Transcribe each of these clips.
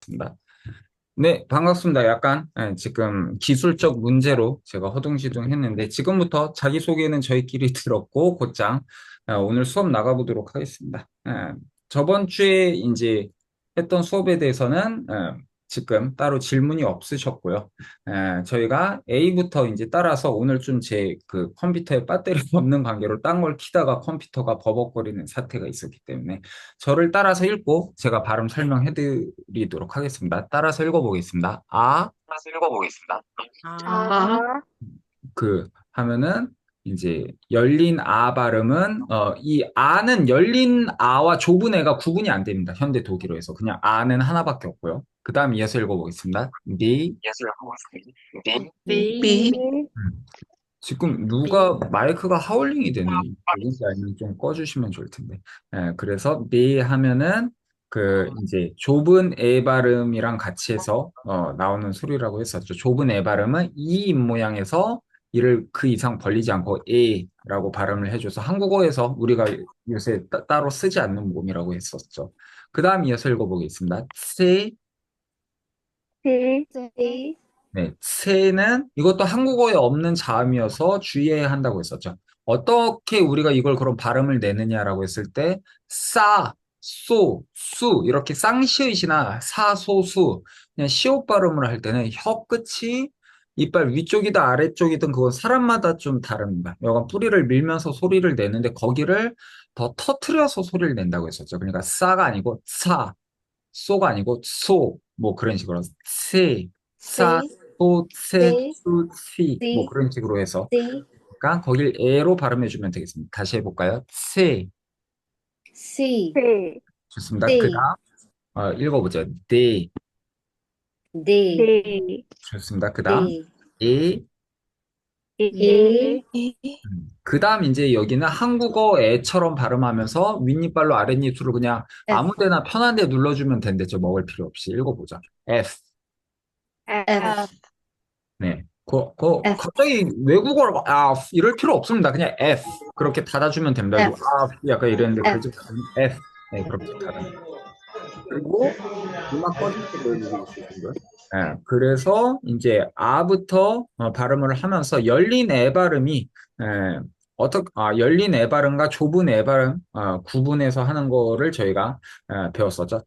하겠습니다. 네, 반갑습니다. 약간 지금 기술적 문제로 제가 허둥지둥 했는데 지금부터 자기소개는 저희끼리 들었고 곧장 오늘 수업 나가보도록 하겠습니다. 저번 주에 이제 했던 수업에 대해서는 지금 따로 질문이 없으셨고요. 저희가 A부터 이제 따라서 오늘 좀 제 그 컴퓨터에 배터리가 없는 관계로 딴 걸 키다가 컴퓨터가 버벅거리는 사태가 있었기 때문에 저를 따라서 읽고 제가 발음 설명해 드리도록 하겠습니다. 따라서 읽어보겠습니다. 따라서 읽어보겠습니다. 아, 하면은 이제 열린 발음은 이 아는 열린 아와 좁은 애가 구분이 안 됩니다. 현대 독일어에서 그냥 아는 하나밖에 없고요. 그 다음 이어서 읽어보겠습니다. 비, 지금 누가 마이크가 하울링이 되네. 누군지 알면 좀 꺼주시면 좋을 텐데. 그래서 네 하면은 이제 좁은 애 발음이랑 같이 해서 나오는 소리라고 했었죠. 좁은 애 발음은 이 입모양에서 이를 그 이상 벌리지 않고 에라고 발음을 해줘서 한국어에서 우리가 요새 따로 쓰지 않는 몸이라고 했었죠. 그 다음 이어서 읽어보겠습니다. 비, 네, 새는 이것도 한국어에 없는 자음이어서 주의해야 한다고 했었죠. 어떻게 우리가 이걸 그런 발음을 내느냐라고 했을 때, 수 이렇게 쌍시읒이나 수 그냥 시옷 발음을 할 때는 혀 끝이 이빨 위쪽이든 아래쪽이든 그건 사람마다 좀 다릅니다. 여간 뿌리를 밀면서 소리를 내는데 거기를 더 터트려서 소리를 낸다고 했었죠. 그러니까 싸가 아니고 쏘가 아니고 뭐 그런 식으로 사, 시, 뭐 시, 그런 식으로 해서 시, 그러니까 거길 에로 발음해주면 되겠습니다. 다시 해볼까요? 시, 좋습니다. 그 시, 다음 읽어보죠. 네, 디, 좋습니다. 그 다음 디, 에, 이, 그 다음 이제 여기는 한국어 애처럼 발음하면서 윗니빨로 아랫니술을 그냥 F, 아무 데나 편한 데 눌러주면 된대죠. 먹을 필요 없이 읽어보자. F. F, 네. F, 갑자기 외국어를 이럴 필요 없습니다. 그냥 F. 그렇게 닫아주면 됩니다. F, 약간 이랬는데, F, 그죠? F. 네, 그렇게 닫아. 그리고 음악 꺼질 때 보여주고 있으신가요? 네, 그래서 이제 아부터 발음을 하면서 열린 애 발음이, 열린 애 발음과 좁은 애 발음, 구분해서 하는 거를 저희가 배웠었죠.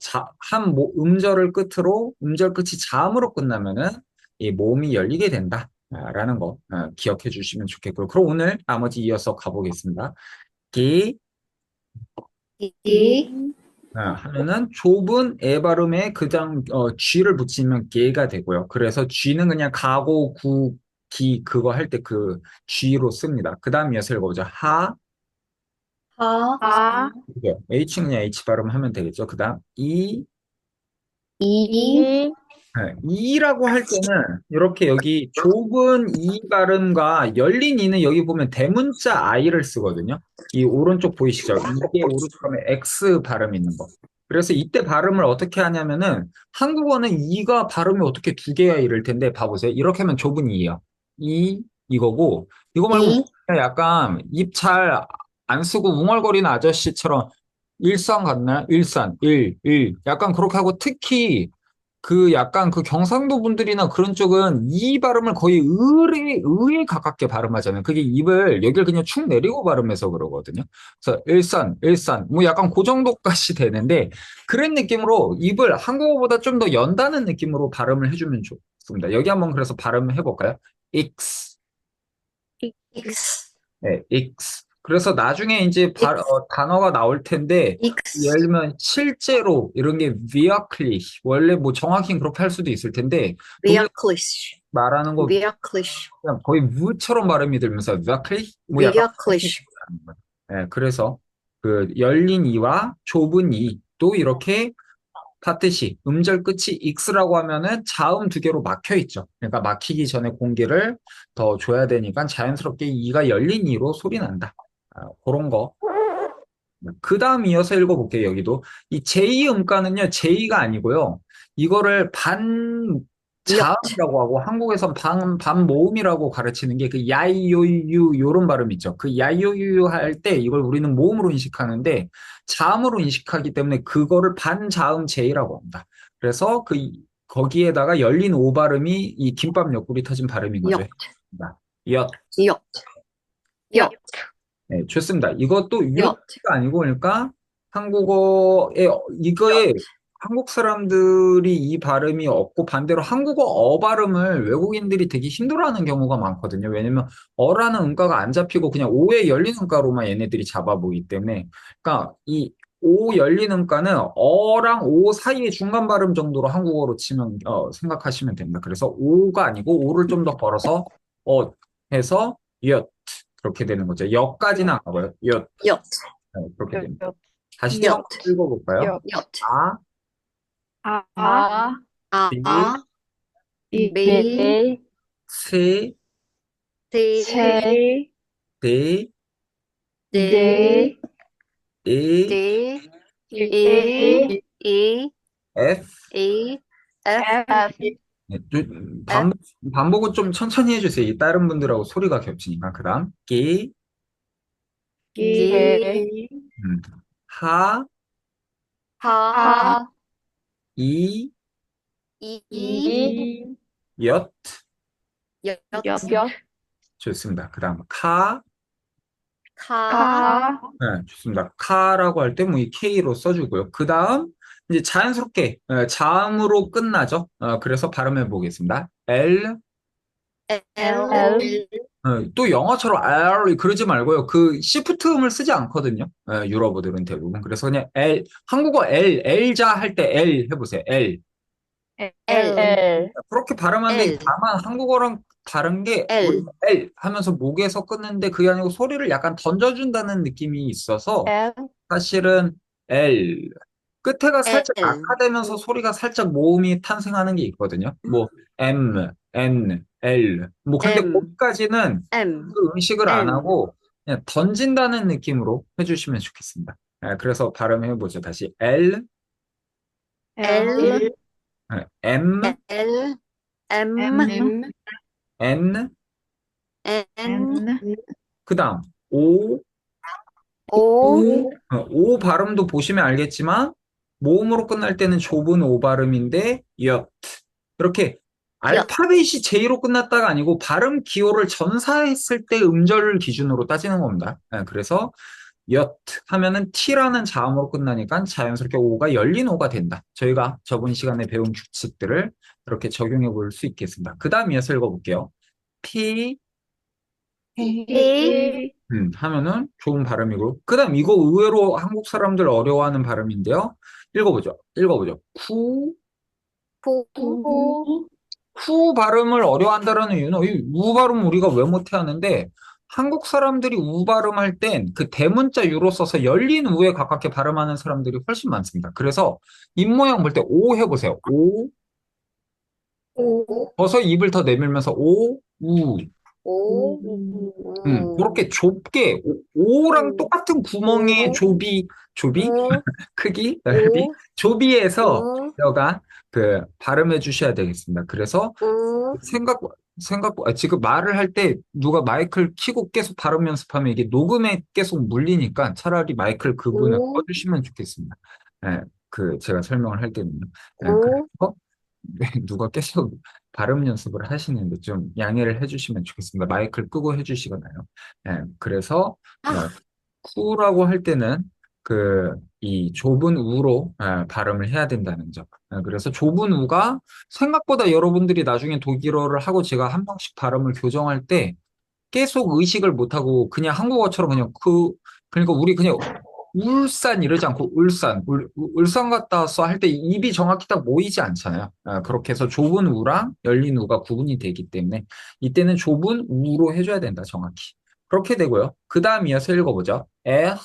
음절을 끝으로, 음절 끝이 자음으로 끝나면은 이 모음이 열리게 된다. 라는 거 기억해 주시면 좋겠고요. 그럼 오늘 나머지 이어서 가보겠습니다. 기, 이, 하면은 좁은 에 발음에 쥐를 붙이면 개가 되고요. 그래서 쥐는 그냥 가고 기 그거 할 때 그 쥐로 씁니다. 그 다음 이어서 읽어보죠. 하, 그죠? H는 그냥 H 발음하면 되겠죠. 그 다음 이, 이라고 할 때는 이렇게 여기 좁은 이 발음과 열린 이는 여기 보면 대문자 I를 쓰거든요. 이 오른쪽 보이시죠? 이게 오른쪽에 X 발음 있는 거. 그래서 이때 발음을 어떻게 하냐면은 한국어는 이가 발음이 어떻게 두 개야 이럴 텐데 봐보세요. 이렇게 하면 좁은 이예요. 이거고 이거 말고 이, 그냥 약간 입 잘 안 쓰고 웅얼거리는 아저씨처럼 일산 같나요? 약간 그렇게 하고 특히 그 약간 그 경상도 분들이나 그런 쪽은 이 발음을 거의 의에 가깝게 발음하잖아요. 그게 입을 여기를 그냥 축 내리고 발음해서 그러거든요. 그래서 일산, 뭐 약간 그 정도까지 되는데 그런 느낌으로 입을 한국어보다 좀 더 연다는 느낌으로 발음을 해주면 좋습니다. 여기 한번 그래서 발음해 볼까요? X, X, X. 그래서 나중에 이제 X, 단어가 나올 텐데 예를 X, 들면 실제로 이런 게 wirklich 원래 뭐 정확히는 그렇게 할 수도 있을 텐데 독일 wirklich, 말하는 거 wirklich, 그냥 거의 무처럼 발음이 들면서 wirklich 뭐 약간 그렇게 wirklich, 말하는 거예요. 그래서 그 열린 이와 좁은 이도 이렇게 파트시 음절 끝이 x라고 하면은 자음 두 개로 막혀 있죠. 그러니까 막히기 전에 공기를 더 줘야 되니까 자연스럽게 이가 열린 이로 소리 난다. 그런 거. 그 다음 이어서 읽어볼게요, 여기도. 이 제2 음가는요, 제2가 아니고요. 이거를 몇, 자음이라고 하고, 한국에선 반모음이라고 가르치는 게 그 야이요유 요런 발음 있죠. 그 야이요유 할 때 이걸 우리는 모음으로 인식하는데, 자음으로 인식하기 때문에 그거를 반자음 제2라고 합니다. 그래서 거기에다가 열린 오 발음이 이 김밥 옆구리 터진 발음인 거죠. yacht, 엿. yacht, yacht, 네, 좋습니다. 이것도 yacht, 엿가 아니고 그러니까 한국어에 이거에 yacht. 한국 사람들이 이 발음이 없고 반대로 한국어 발음을 외국인들이 되게 힘들어하는 경우가 많거든요. 왜냐면 어라는 음가가 안 잡히고 그냥 오에 열린 음가로만 얘네들이 잡아보기 때문에 그러니까 이 오 열린 음가는 어랑 오 사이의 중간 발음 정도로 한국어로 치면 생각하시면 됩니다. 그래서 오가 아니고 오를 좀 더 벌어서 어 해서 엿 그렇게 되는 거죠. 역까지는 안 가고요. 엿 yacht, 네, 그렇게 됩니다. 여, 다시 한번 yacht, 읽어볼까요? 여, yacht. 아, 아, 비, A, B, 비, 세, C, 세, 데, D, 에, D, 이, E, E, F. E, F, F, 네, 좀 F, 반복은 좀 천천히 해주세요. 이 다른 분들하고 소리가 겹치니까. 그 다음, 기, 기, G, 음, 하, H, 하, 이, E, 이, 엿. yacht, 여, 좋습니다. 그 다음, 카. K, 가, 네, 좋습니다. 카라고 할 때 뭐 이 K로 써주고요. 그 다음, 이제 자연스럽게 자음으로 끝나죠. 그래서 발음해 보겠습니다. L, L, L, 또 영어처럼 R 그러지 말고요. 그 시프트 음을 쓰지 않거든요. 유럽어들은 대부분. 그래서 그냥 L, 한국어 L자 할 때 L 해보세요. L. L, L, 그렇게 발음하는데 L, 다만 한국어랑 다른 게 우리 L, L 하면서 목에서 끊는데 그게 아니고 소리를 약간 던져준다는 느낌이 있어서 L, 사실은 L. 끝에가 살짝 L, 낙하되면서 소리가 살짝 모음이 탄생하는 게 있거든요. 뭐 M, N, L. 뭐 근데 M, 거기까지는 M, 그 음식을 안 M, 하고 그냥 던진다는 느낌으로 해주시면 좋겠습니다. 그래서 발음해 보죠. 다시 L, L, M, L, M, M, N, N, N, 그다음 O, O, O, 오 발음도 보시면 알겠지만 모음으로 끝날 때는 좁은 오 발음인데 엿 이렇게 yacht, 알파벳이 J로 끝났다가 아니고 발음 기호를 전사했을 때 음절을 기준으로 따지는 겁니다. 그래서 엿 하면은 T라는 자음으로 끝나니까 자연스럽게 O가 열린 O가 된다. 저희가 저번 시간에 배운 규칙들을 이렇게 적용해 볼 수 있겠습니다. 그 다음 이어서 읽어볼게요. P P, P, 하면은 좋은 발음이고 그 다음 이거 의외로 한국 사람들 어려워하는 발음인데요. 읽어보죠. Q, 구, 쿠 발음을 어려워한다라는 이유는 이우 발음 우리가 왜 못해 하는데 한국 사람들이 우 발음할 땐 그 대문자 유로 써서 열린 우에 가깝게 발음하는 사람들이 훨씬 많습니다. 그래서 입 모양 볼 때 오 해보세요. 오, O, 벗어 입을 더 내밀면서 오, 우. O, 그렇게 U, 좁게 오랑 U, 똑같은 구멍의 U, 조비 U, 크기 넓이 U, 조비에서 U, 여가 그 발음해 주셔야 되겠습니다. 그래서 U, 지금 말을 할 때 누가 마이크를 켜고 계속 발음 연습하면 이게 녹음에 계속 물리니까 차라리 마이크를 그분은 U, 꺼주시면 좋겠습니다. 예, 제가 설명을 할 때는요. U, 그래서 누가 계속 발음 연습을 하시는데 좀 양해를 해주시면 좋겠습니다. 마이크를 끄고 해주시거나요. 그래서 어, 쿠라고 할 때는 이 좁은 우로 발음을 해야 된다는 점. 그래서 좁은 우가 생각보다 여러분들이 나중에 독일어를 하고 제가 한 번씩 발음을 교정할 때 계속 의식을 못하고 그냥 한국어처럼 그냥 그러니까 우리 그냥 울산 이러지 않고 울산 갔다 왔어 할 때 입이 정확히 딱 모이지 않잖아요. 그렇게 해서 좁은 우랑 열린 우가 구분이 되기 때문에 이때는 좁은 우로 해줘야 된다, 정확히. 그렇게 되고요. 그 다음 이어서 읽어보죠. R,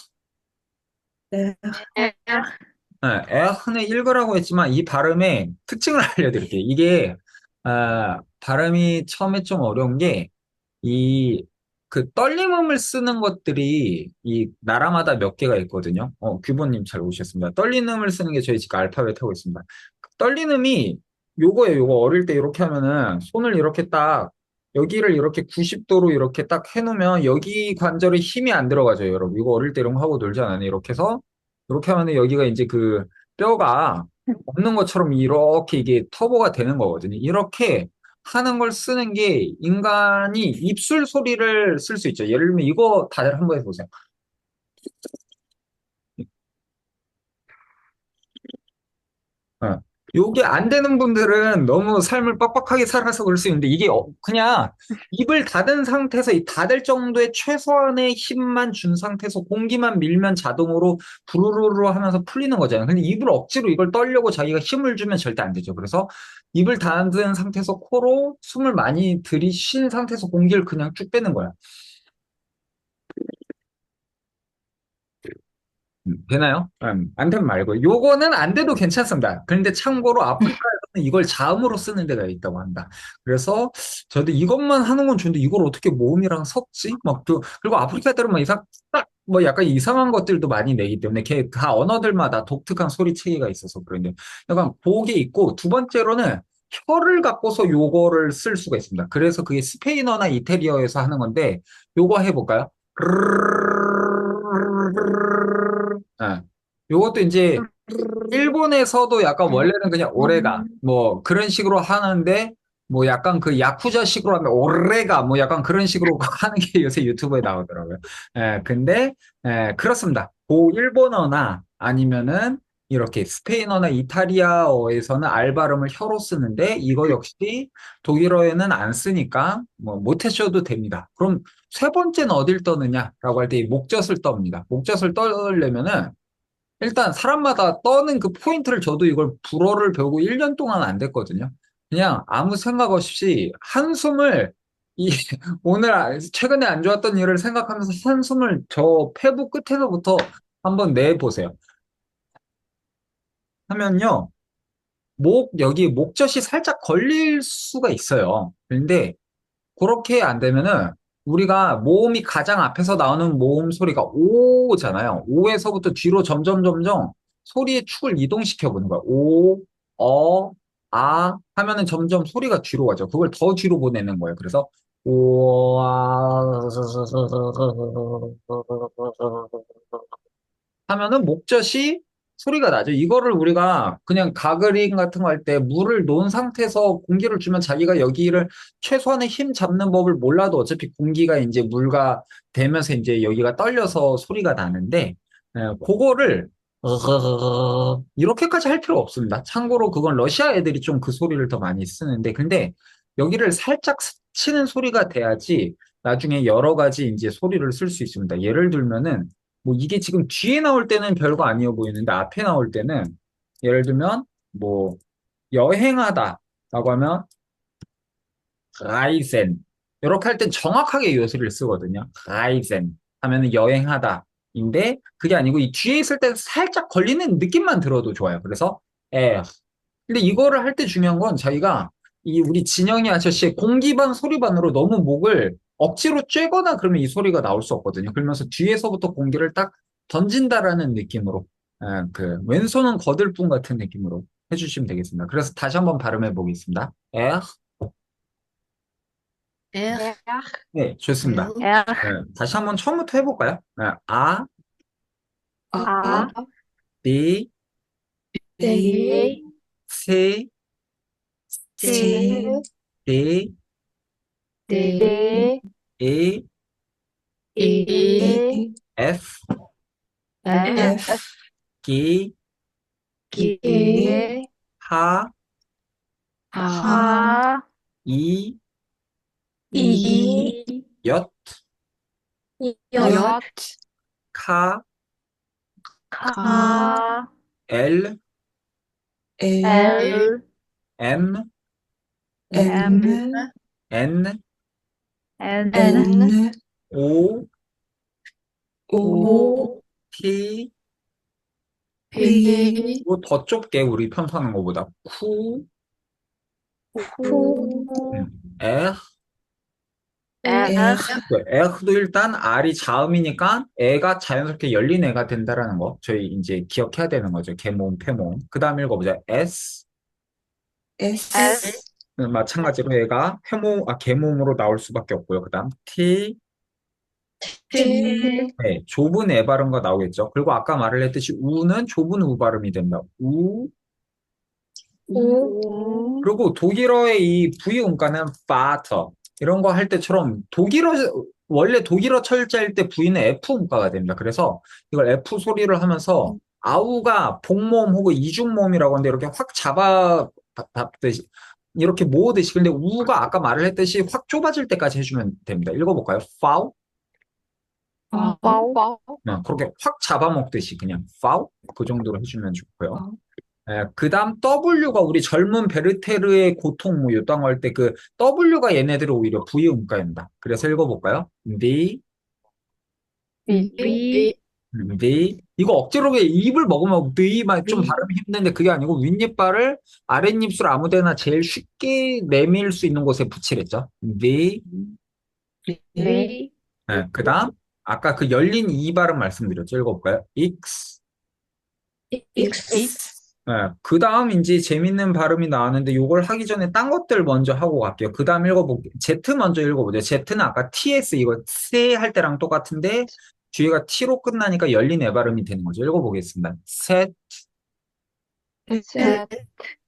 에흐는 읽으라고 했지만 이 발음의 특징을 알려드릴게요. 이게 발음이 처음에 좀 어려운 게 이 떨림음을 쓰는 것들이 이 나라마다 몇 개가 있거든요. 규보님 잘 오셨습니다. 떨림음을 쓰는 게 저희 지금 알파벳 하고 있습니다. 떨림음이 요거예요. 요거 어릴 때 이렇게 하면은 손을 이렇게 딱 여기를 이렇게 90도로 이렇게 딱 해놓으면 여기 관절에 힘이 안 들어가죠, 여러분. 이거 어릴 때 이런 거 하고 놀지 않았나요? 이렇게 해서 이렇게 하면은 여기가 이제 뼈가 없는 것처럼 이렇게 이게 터보가 되는 거거든요. 이렇게 하는 걸 쓰는 게 인간이 입술 소리를 쓸 수 있죠. 예를 들면 이거 다들 한번 해보세요. 어. 요게 안 되는 분들은 너무 삶을 빡빡하게 살아서 그럴 수 있는데 이게 그냥 입을 닫은 상태에서 이 닫을 정도의 최소한의 힘만 준 상태에서 공기만 밀면 자동으로 부르르르 하면서 풀리는 거잖아요. 근데 입을 억지로 이걸 떨려고 자기가 힘을 주면 절대 안 되죠. 그래서 입을 닫은 상태에서 코로 숨을 많이 들이쉰 상태에서 공기를 그냥 쭉 빼는 거야. 되나요? 안 되면 말고. 요거는 안 돼도 괜찮습니다. 그런데 참고로 아프리카에서는 이걸 자음으로 쓰는 데가 있다고 한다. 그래서 저도 이것만 하는 건 좋은데 이걸 어떻게 모음이랑 섞지? 그리고 아프리카 애들은 막 뭐 약간 이상한 것들도 많이 내기 때문에 다 언어들마다 독특한 소리 체계가 있어서 그런데 약간 그게 있고 두 번째로는 혀를 갖고서 요거를 쓸 수가 있습니다. 그래서 그게 스페인어나 이태리어에서 하는 건데 요거 해볼까요? 아, 요것도 이제 일본에서도 약간 원래는 그냥 오레가 뭐 그런 식으로 하는데 뭐 약간 그 야쿠자식으로 하면 오레가 뭐 약간 그런 식으로 하는 게 요새 유튜브에 나오더라고요. 근데 그렇습니다. 고 일본어나 아니면은 이렇게 스페인어나 이탈리아어에서는 알 발음을 혀로 쓰는데 이거 역시 독일어에는 안 쓰니까 뭐 못하셔도 됩니다. 그럼 세 번째는 어딜 떠느냐라고 할 때 목젖을 떱니다. 목젖을 떠려면은 일단 사람마다 떠는 그 포인트를 저도 이걸 불어를 배우고 1년 동안 안 됐거든요. 그냥 아무 생각 없이 한숨을 이 오늘 최근에 안 좋았던 일을 생각하면서 한숨을 저 폐부 끝에서부터 한번 내보세요. 하면요. 여기 목젖이 살짝 걸릴 수가 있어요. 근데 그렇게 안 되면은 우리가 모음이 가장 앞에서 나오는 모음 소리가 오잖아요. 오에서부터 뒤로 점점 소리의 축을 이동시켜 보는 거야. 오, 하면은 점점 소리가 뒤로 가죠. 그걸 더 뒤로 보내는 거예요. 그래서 오, 하면은 목젖이 소리가 나죠. 이거를 우리가 그냥 가그링 같은 거 할 때 물을 놓은 상태에서 공기를 주면 자기가 여기를 최소한의 힘 잡는 법을 몰라도 어차피 공기가 이제 물과 되면서 이제 여기가 떨려서 소리가 나는데, 그거를 이렇게까지 할 필요 없습니다. 참고로 그건 러시아 애들이 좀 그 소리를 더 많이 쓰는데, 근데 여기를 살짝 스치는 소리가 돼야지 나중에 여러 가지 이제 소리를 쓸 수 있습니다. 예를 들면은 뭐 이게 지금 뒤에 나올 때는 별거 아니어 보이는데 앞에 나올 때는 예를 들면 뭐 여행하다라고 하면 라이센 이렇게 할 땐 정확하게 이 소리를 쓰거든요. 라이센 하면은 여행하다인데 그게 아니고 이 뒤에 있을 때 살짝 걸리는 느낌만 들어도 좋아요. 그래서 에 근데 이거를 할 때 중요한 건 자기가 이 우리 진영이 아저씨의 공기반 소리반으로 너무 목을 억지로 쬐거나 그러면 이 소리가 나올 수 없거든요. 그러면서 뒤에서부터 공기를 딱 던진다라는 느낌으로 그 왼손은 거들 뿐 같은 느낌으로 해주시면 되겠습니다. 그래서 다시 한번 발음해 보겠습니다. R, 네, 좋습니다. R, 다시 한번 처음부터 해볼까요? A, B, B, C, C, D, D, E, E, F, F, G, G, H, H, I, I, J, J, K, K, L, L, M, M, N, N, O, O, T, P, 그리고 더 좁게 우리 편파하는 것보다 Q, Q, R, R, R도 일단 R이 자음이니까 애가 자연스럽게 열린 애가 된다라는 거 저희 이제 기억해야 되는 거죠. 개모음, 폐모음. 그 다음 읽어보자. S, S, 마찬가지로 애가 개모음으로 나올 수밖에 없고요. 그 다음 T, T, 네, 좁은 애 발음과 나오겠죠. 그리고 아까 말을 했듯이 우는 좁은 우 발음이 된다. 우, 오, 그리고 독일어의 이 V 음가는 Vater 이런 거 할 때처럼 원래 독일어 철자일 때 V는 F 음가가 됩니다. 그래서 이걸 F 소리를 하면서 아우가 복모음 혹은 이중모음이라고 하는데 이렇게 확 잡듯이 이렇게 모으듯이 근데 우가 아까 말을 했듯이 확 좁아질 때까지 해주면 됩니다. 읽어볼까요? 파우? 와우. 그렇게 확 잡아먹듯이 그냥 파우? 그 정도로 해주면 좋고요. 와우. 그 다음 W가 우리 젊은 베르테르의 고통 뭐 요딴 거 할 때 그 W가 얘네들은 오히려 V 음가입니다. 그래서 읽어볼까요? 위. 이거 억지로 왜 입을 먹으면 막 좀 위. 발음이 힘든데 그게 아니고 윗니빨을 아랫입술 아무데나 제일 쉽게 내밀 수 있는 곳에 붙이랬죠. 위. 그 다음 아까 그 열린 이 발음 말씀드렸죠. 읽어볼까요? X. 익스. 그 다음 이제 재밌는 발음이 나왔는데 요걸 하기 전에 딴 것들 먼저 하고 갈게요. 그 다음 읽어볼게요. Z 먼저 읽어보죠. Z는 아까 TS 이거 세 할 때랑 똑같은데 뒤에가 T로 끝나니까 열린 애 발음이 되는 거죠. 읽어보겠습니다. 셋. 셋.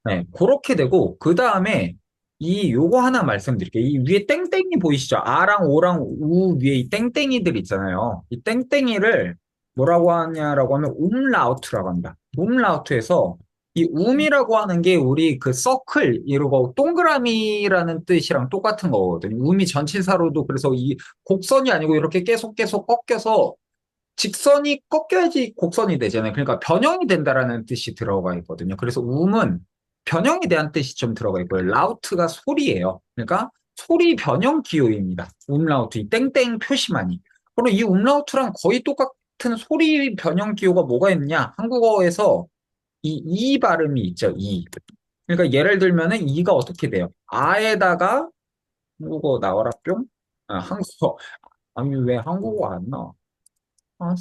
네, 그렇게 되고 그 다음에 이 요거 하나 말씀드릴게요. 이 위에 땡땡이 보이시죠? 아랑 오랑 우 위에 이 땡땡이들 있잖아요. 이 땡땡이를 뭐라고 하냐라고 하면 umlaut라고 합니다. umlaut에서 이 um이라고 하는 게 우리 그 서클 이러고 동그라미라는 뜻이랑 똑같은 거거든요. um이 전치사로도 그래서 이 곡선이 아니고 이렇게 계속 꺾여서 직선이 꺾여야지 곡선이 되잖아요. 그러니까 변형이 된다라는 뜻이 들어가 있거든요. 그래서 um은 변형에 대한 뜻이 좀 들어가 있고요. 라우트가 소리예요. 그러니까 소리 변형 기호입니다. umlaut, 이 땡땡 표시만이. 그리고 이 umlaut랑 거의 똑같은 소리 변형 기호가 뭐가 있느냐? 한국어에서 이 발음이 있죠. 이. 그러니까 예를 들면은 이가 어떻게 돼요? 아에다가 한국어 나와라 뿅? 한국어 아니 왜 한국어 안 나와? 아,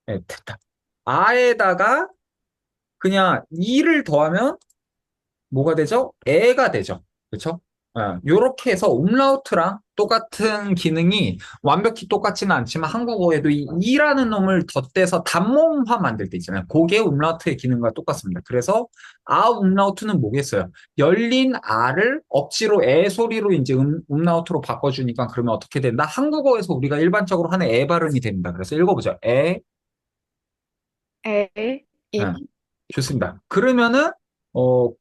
네, 됐다. 아에다가 그냥 이를 더하면 뭐가 되죠? 애가 되죠. 그렇죠? 요렇게 해서 umlaut랑 똑같은 기능이 완벽히 똑같지는 않지만 한국어에도 이 이라는 놈을 덧대서 단모음화 만들 때 있잖아요. 그게 umlaut의 기능과 똑같습니다. 그래서 아 umlaut는 뭐겠어요? 열린 아를 억지로 애 소리로 이제 umlaut로 바꿔주니까 그러면 어떻게 된다? 한국어에서 우리가 일반적으로 하는 애 발음이 됩니다. 그래서 읽어보죠. 애, 에. 예, 좋습니다. 그러면은,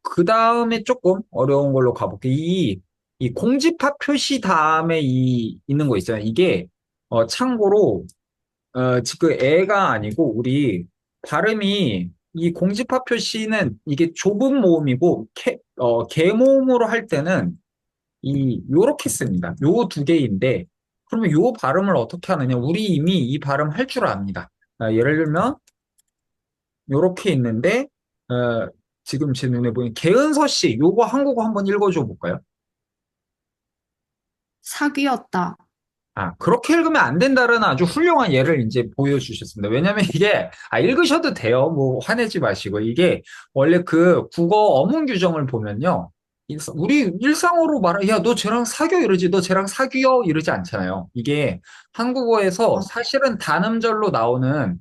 그 다음에 조금 어려운 걸로 가볼게요. 이 공집합 표시 다음에 있는 거 있잖아요. 이게, 참고로, 지금 애가 아니고, 우리 발음이, 이 공집합 표시는 이게 좁은 모음이고, 개모음으로 할 때는 요렇게 씁니다. 요 두 개인데, 그러면 요 발음을 어떻게 하느냐? 우리 이미 이 발음 할 줄 압니다. 예를 들면, 요렇게 있는데, 어, 지금 제 눈에 보이는 개은서 씨, 요거 한국어 한번 읽어줘 볼까요? 사귀었다. 그렇게 읽으면 안 된다는 아주 훌륭한 예를 이제 보여주셨습니다. 왜냐면 이게, 읽으셔도 돼요. 뭐, 화내지 마시고. 이게, 원래 그 국어 어문 규정을 보면요. 우리 일상어로 야, 너 쟤랑 사겨 이러지, 너 쟤랑 사귀어 이러지 않잖아요. 이게 한국어에서 사실은 단음절로 나오는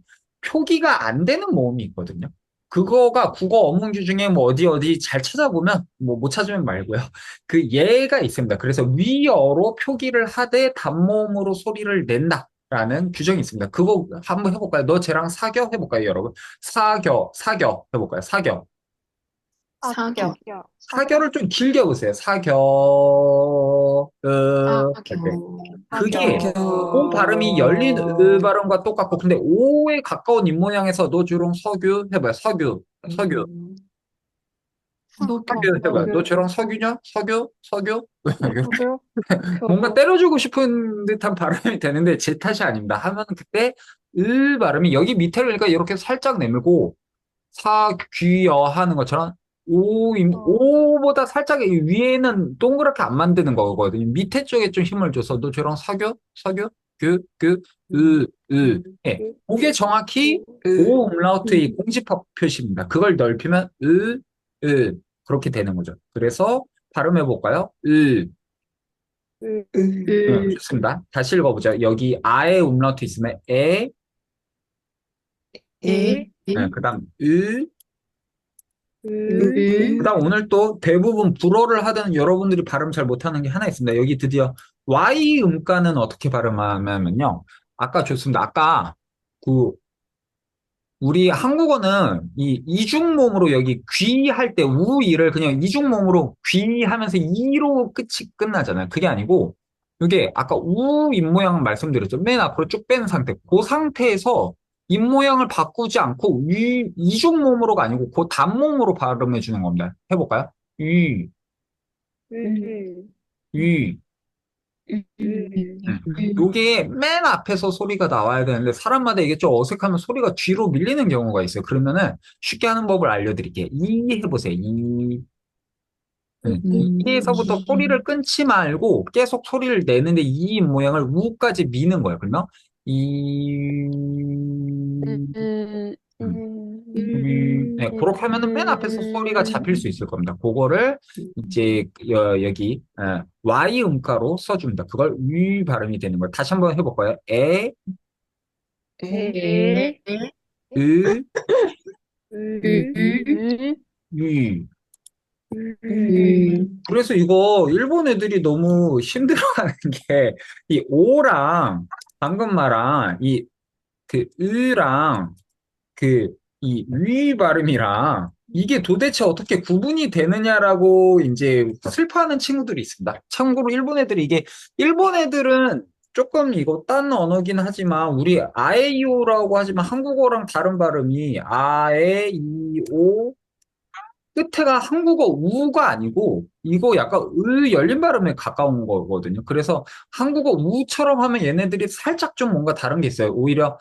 표기가 안 되는 모음이 있거든요. 그거가 국어 어문 규정에 뭐 어디 잘 찾아보면, 뭐 못 찾으면 말고요. 그 예가 있습니다. 그래서 위어로 표기를 하되 단모음으로 소리를 낸다라는 규정이 있습니다. 그거 한번 해볼까요? 너 쟤랑 사겨 해볼까요, 여러분? 사겨 해볼까요? 사겨. 사겨. 사겨를 좀 길게 보세요. 이렇게. 그게 오 발음이 열린 발음과 똑같고 근데 오에 가까운 입모양에서 너 주롱 석유 해봐요. 석유. 석유 해봐요. 너 쟤랑 석유냐? 석유. 뭔가 때려주고 싶은 듯한 발음이 되는데 제 탓이 아닙니다. 하면 그때 발음이 여기 밑에를 그러니까 이렇게 살짝 내밀고 사귀어 하는 것처럼 오보다 살짝 이 위에는 동그랗게 안 만드는 거거든요. 밑에 쪽에 좀 힘을 줘서 너 쟤랑 사귀어, 예. 그게 정확히 오 음라우트의 공집합 표시입니다. 그걸 넓히면 그렇게 되는 거죠. 그래서 발음해 볼까요? 좋습니다. 다시 읽어보죠. 여기 아의 음라우트 있으면 에. 그다음 그다음 오늘 또 대부분 불어를 하던 여러분들이 발음 잘 못하는 게 하나 있습니다. 여기 드디어 Y 음가는 어떻게 발음하냐면요. 아까 좋습니다. 아까 그 우리 한국어는 이 이중몸으로 여기 귀 할 때 우이를 그냥 이중몸으로 귀 하면서 이로 끝이 끝나잖아요. 그게 아니고 이게 아까 우 입모양 말씀드렸죠. 맨 앞으로 쭉 뺀 상태. 그 상태에서 입모양을 바꾸지 않고 이중몸으로가 아니고 그 단몸으로 발음해 주는 겁니다. 해볼까요? 이, 이. 요게 맨 앞에서 소리가 나와야 되는데 사람마다 이게 좀 어색하면 소리가 뒤로 밀리는 경우가 있어요. 그러면은 쉽게 하는 법을 알려드릴게요. 이 해보세요. 이. 이에서부터 소리를 끊지 말고 계속 소리를 내는데 이 모양을 우까지 미는 거예요. 그러면 이. 네, 그렇게 하면은 맨 앞에서 소리가 잡힐 수 있을 겁니다. 그거를 이제 여기 Y 음가로 써줍니다. 그걸 위 발음이 되는 거예요. 다시 한번 해볼까요? 에, 으, 을, 위. 그래서 이거 일본 애들이 너무 힘들어하는 게 이 오랑 방금 말한 이 그 으랑 그 이 위 발음이랑 이게 도대체 어떻게 구분이 되느냐라고 이제 슬퍼하는 친구들이 있습니다. 참고로 일본 애들이 이게 일본 애들은 조금 이거 딴 언어긴 하지만 우리 아에이오라고 하지만 한국어랑 다른 발음이 아에이오 끝에가 한국어 우가 아니고 이거 약간 으 열린 발음에 가까운 거거든요. 그래서 한국어 우처럼 하면 얘네들이 살짝 좀 뭔가 다른 게 있어요. 오히려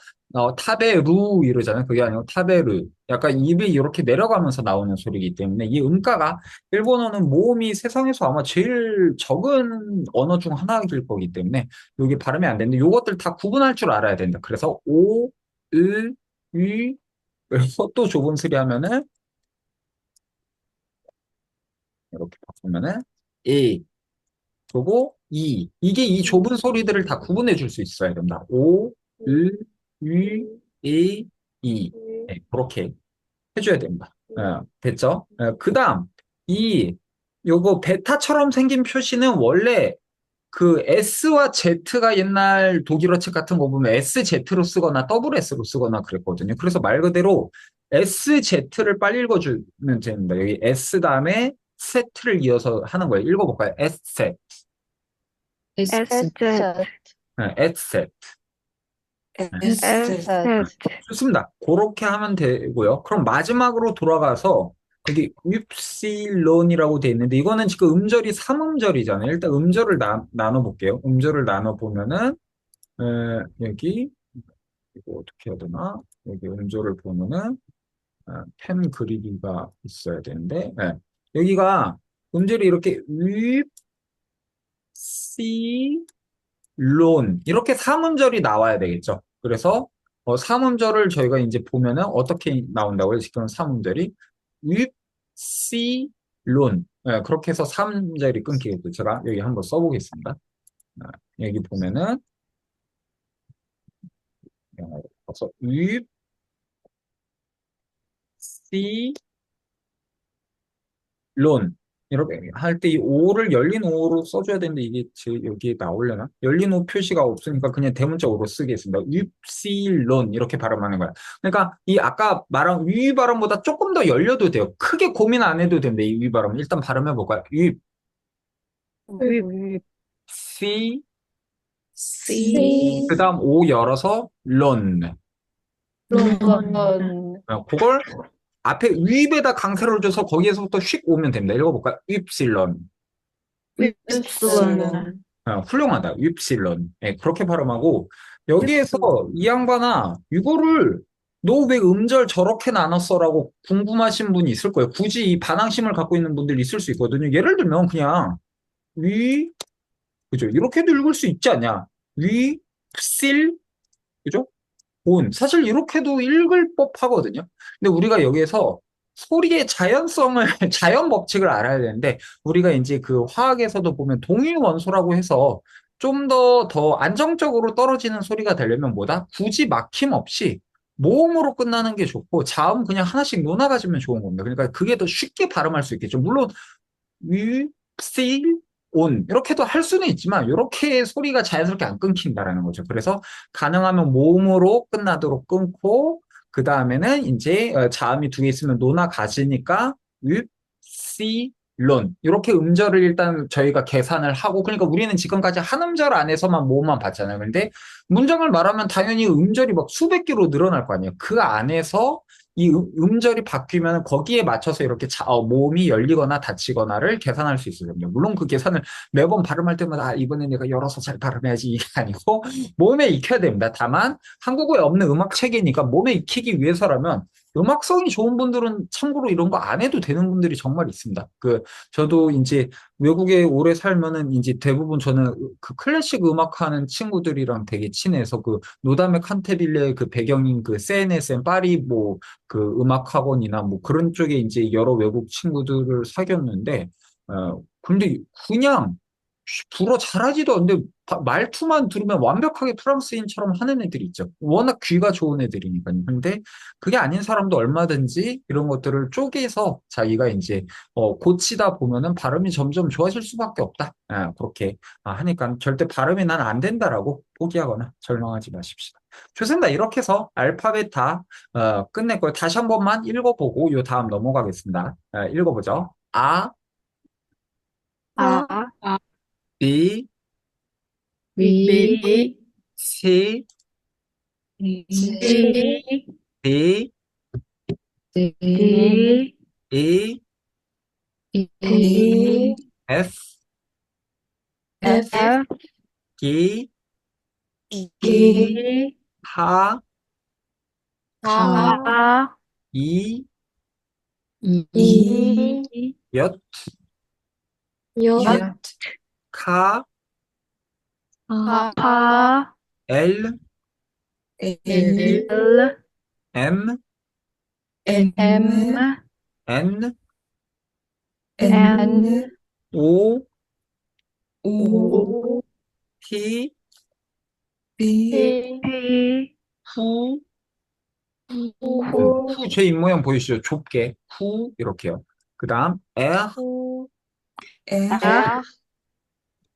타베루 이러잖아요. 그게 아니고 타베르. 약간 입이 이렇게 내려가면서 나오는 소리이기 때문에 이 음가가 일본어는 모음이 세상에서 아마 제일 적은 언어 중 하나일 거기 때문에 이게 발음이 안 되는데 이것들 다 구분할 줄 알아야 된다. 그래서 오, 으, 위 그래서 또 좁은 소리 하면은 이렇게 바꾸면은 이 그리고 이 이게 이 좁은 소리들을 다 구분해 줄 수 있어야 된다. 오, 으, 위, 이. 네, 그렇게 해줘야 됩니다. 됐죠? 그다음 이 요거 베타처럼 생긴 표시는 원래 그 S와 Z가 옛날 독일어 책 같은 거 보면 SZ로 쓰거나 더블 S로 쓰거나 그랬거든요. 그래서 말 그대로 SZ를 빨리 읽어주면 됩니다. 여기 S 다음에 세트를 이어서 하는 거예요. 읽어볼까요? SZ, 에셋, SZ. 에셋, 좋습니다. 그렇게 하면 되고요. 그럼 마지막으로 돌아가서 여기 윕실론이라고 돼 있는데 이거는 지금 음절이 3음절이잖아요. 일단 음절을 나눠볼게요. 음절을 나눠보면은 여기 이거 어떻게 해야 되나? 여기 음절을 보면은 펜 그리기가 있어야 되는데 여기가 음절이 이렇게 윕시 론 이렇게 삼음절이 나와야 되겠죠. 그래서 삼음절을 저희가 이제 보면은 어떻게 나온다고요? 지금 삼음절이 윗시 론 그렇게 해서 삼음절이 끊기겠죠. 제가 여기 한번 써보겠습니다. 여기 보면은 그래서 윗시 론 이렇게 할 때 이 오를 열린 오로 써줘야 되는데 이게 여기에 나오려나? 열린 오 표시가 없으니까 그냥 대문자오로 쓰겠습니다. 윕실론 이렇게 발음하는 거야. 그러니까 이 아까 말한 위 발음보다 조금 더 열려도 돼요. 크게 고민 안 해도 됩니다. 이 위 발음 일단 발음해 볼까요? 윕시 시, 그다음 오 열어서 론. 론, 그걸 앞에 윗에다 강세를 줘서 거기에서부터 휙 오면 됩니다. 읽어볼까요? 윕실론. 윕silon, 훌륭하다. 윕실론. 예, 그렇게 발음하고 여기에서 이 양반아 이거를 너 왜 음절 저렇게 나눴어라고 궁금하신 분이 있을 거예요. 굳이 이 반항심을 갖고 있는 분들이 있을 수 있거든요. 예를 들면 그냥 위 그죠? 이렇게도 읽을 수 있지 않냐? 위 필 그죠? 본. 사실 이렇게도 읽을 법하거든요. 근데 우리가 여기에서 소리의 자연성을, 자연 법칙을 알아야 되는데, 우리가 이제 그 화학에서도 보면 동위원소라고 해서 좀 더 안정적으로 떨어지는 소리가 되려면 뭐다? 굳이 막힘 없이 모음으로 끝나는 게 좋고 자음 그냥 하나씩 놓아가지면 좋은 겁니다. 그러니까 그게 더 쉽게 발음할 수 있겠죠. 물론 위, 시, 온 이렇게도 할 수는 있지만 이렇게 소리가 자연스럽게 안 끊긴다라는 거죠. 그래서 가능하면 모음으로 끝나도록 끊고 그 다음에는 이제 자음이 두 개 있으면 노나 가지니까 위, 시, 론 이렇게 음절을 일단 저희가 계산을 하고 그러니까 우리는 지금까지 한 음절 안에서만 모음만 봤잖아요. 근데 문장을 말하면 당연히 음절이 막 수백 개로 늘어날 거 아니에요. 그 안에서 이 음절이 바뀌면 거기에 맞춰서 이렇게 모음이 열리거나 닫히거나를 계산할 수 있거든요. 물론 그 계산을 매번 발음할 때마다 이번에 내가 열어서 잘 발음해야지 이게 아니고 몸에 익혀야 됩니다. 다만 한국어에 없는 음악 체계니까 몸에 익히기 위해서라면 음악성이 좋은 분들은 참고로 이런 거 안 해도 되는 분들이 정말 있습니다. 저도 이제 외국에 오래 살면은 이제 대부분 저는 그 클래식 음악하는 친구들이랑 되게 친해서 그 노다메 칸테빌레 그 배경인 그 CNSM 파리 뭐 그 음악 학원이나 뭐 그런 쪽에 이제 여러 외국 친구들을 사귀었는데 근데 그냥 불어 잘하지도 않는데 말투만 들으면 완벽하게 프랑스인처럼 하는 애들이 있죠. 워낙 귀가 좋은 애들이니까요. 근데 그게 아닌 사람도 얼마든지 이런 것들을 쪼개서 자기가 이제 고치다 보면은 발음이 점점 좋아질 수밖에 없다. 그렇게 하니까 절대 발음이 난 안 된다라고 포기하거나 절망하지 마십시다. 좋습니다. 이렇게 해서 알파벳 다 끝냈고요. 다시 한 번만 읽어보고 요 다음 넘어가겠습니다. 읽어보죠. 아, 아, 비, 비, 시, 지, 디, 디, 이, 디, 에프, F, 기, 기, 하, 하, 이, 이, 얏, 엿, 카, 파, 엘, L, 엠, M, 엔, N, 오, O, 피, P, 후, Q, 제 입모양 보이시죠? 좁게, 후, 이렇게요. 그 다음, R,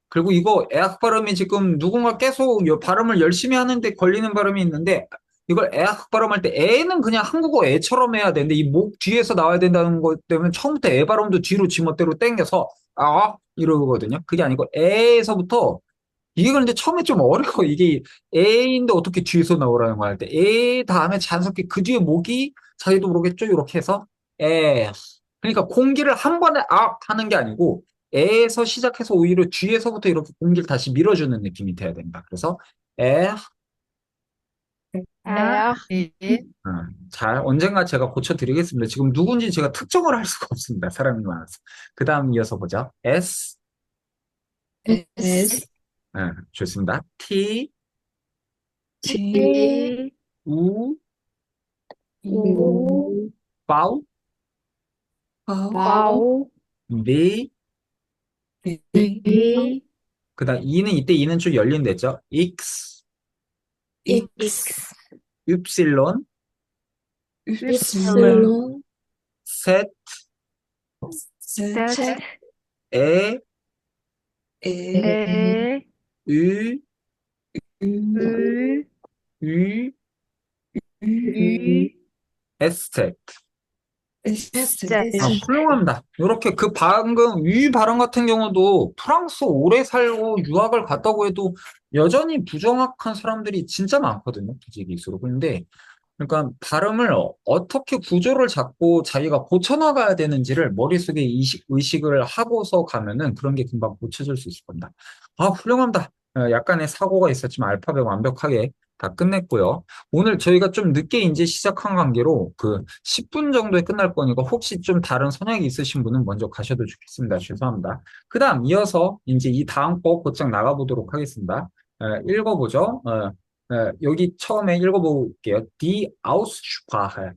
그리고 이거 에악 발음이 지금 누군가 계속 발음을 열심히 하는데 걸리는 발음이 있는데 이걸 에악 발음할 때 에는 그냥 한국어 에처럼 해야 되는데 이 목 뒤에서 나와야 된다는 것 때문에 처음부터 에 발음도 뒤로 지멋대로 땡겨서 이러거든요. 그게 아니고 에에서부터 이게 그런데 처음에 좀 어려워. 이게 에인데 어떻게 뒤에서 나오라는 거 할 때 에 다음에 자연스럽게 그 뒤에 목이 자기도 모르겠죠? 이렇게 해서 에 그러니까 공기를 한 번에 하는 게 아니고 에에서 시작해서 오히려 뒤에서부터 이렇게 공기를 다시 밀어주는 느낌이 돼야 된다. 그래서 에 R, 잘 언젠가 제가 고쳐드리겠습니다. 지금 누군지 제가 특정을 할 수가 없습니다. 사람이 많아서. 그 다음 이어서 보죠. S S, 좋습니다. T T, U U, 파우 V, V V, 그다음 이는 이때 이는 좀 열린댔죠. X, X, 윕실론, Epsilon, 셋, Z, 에, E, 유, U, 유, U, 에스텍. Z. 훌륭합니다. 이렇게 그 방금 유 발음 같은 경우도 프랑스 오래 살고 유학을 갔다고 해도 여전히 부정확한 사람들이 진짜 많거든요. 기지기수로. 근데 그러니까 발음을 어떻게 구조를 잡고 자기가 고쳐나가야 되는지를 머릿속에 의식을 하고서 가면은 그런 게 금방 고쳐질 수 있을 겁니다. 훌륭합니다. 약간의 사고가 있었지만 알파벳 완벽하게 다 끝냈고요. 오늘 저희가 좀 늦게 이제 시작한 관계로 그 10분 정도에 끝날 거니까 혹시 좀 다른 선약이 있으신 분은 먼저 가셔도 좋겠습니다. 죄송합니다. 그 다음 이어서 이제 이 다음 거 곧장 나가보도록 하겠습니다. 읽어보죠. 여기 처음에 읽어볼게요. Die Aussprache.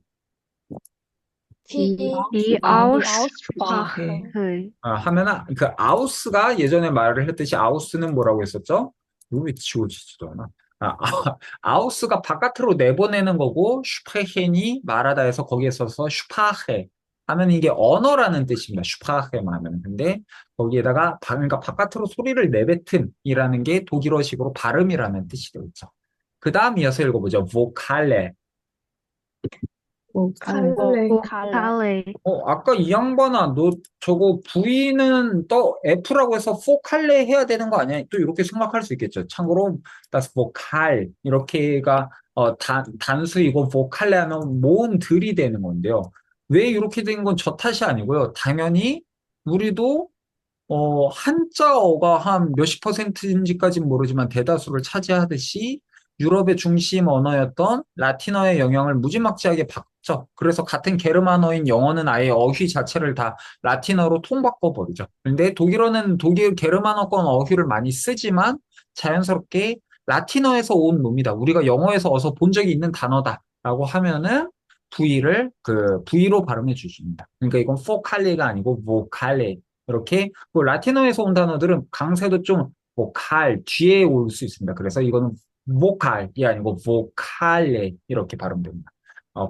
Die Aussprache. 하면은 그 아우스가 예전에 말을 했듯이 아우스는 뭐라고 했었죠? 이거 왜 지워지지도 않아? 아우스가 바깥으로 내보내는 거고, 슈프레헨이 말하다 해서 거기에 써서 슈파헤 하면 이게 언어라는 뜻입니다. 슈파헤만 하면. 근데 거기에다가, 그러니까 바깥으로 소리를 내뱉음이라는 게 독일어식으로 발음이라는 뜻이 되겠죠. 그 다음 이어서 읽어보죠. 보칼레. 칼레. 칼레. 아까 이 양반아, 너 저거 V는 F라고 해서 포칼레 해야 되는 거 아니야? 또 이렇게 생각할 수 있겠죠. 참고로, das Vokal, 이렇게가, 단수이고, 보칼레 하면 모음들이 되는 건데요. 왜 이렇게 된 건 저 탓이 아니고요. 당연히, 우리도, 한자어가 한 몇십 퍼센트인지까지는 모르지만 대다수를 차지하듯이 유럽의 중심 언어였던 라틴어의 영향을 무지막지하게 받죠. 그래서 같은 게르만어인 영어는 아예 어휘 자체를 다 라틴어로 통바꿔 버리죠. 근데 독일어는 독일 게르만어권 어휘를 많이 쓰지만 자연스럽게 라틴어에서 온 놈이다. 우리가 영어에서 어서 본 적이 있는 단어다라고 하면은 V로 발음해 주십니다. 그러니까 이건 포칼레가 아니고 보칼레. 이렇게 그 라틴어에서 온 단어들은 강세도 좀 보칼 뒤에 올 수 있습니다. 그래서 이거는 보칼이 아니고 보칼레 이렇게 발음됩니다.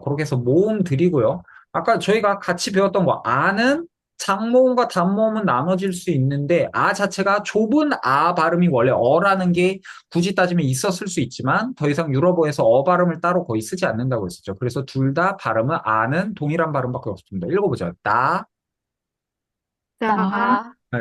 그렇게 해서 모음 드리고요. 아까 저희가 같이 배웠던 거 아는 장모음과 단모음은 나눠질 수 있는데 아 자체가 좁은 아 발음이 원래 어라는 게 굳이 따지면 있었을 수 있지만 더 이상 유럽어에서 어 발음을 따로 거의 쓰지 않는다고 했었죠. 그래서 둘 다 발음은 아는 동일한 발음밖에 없습니다. 읽어보죠. 다.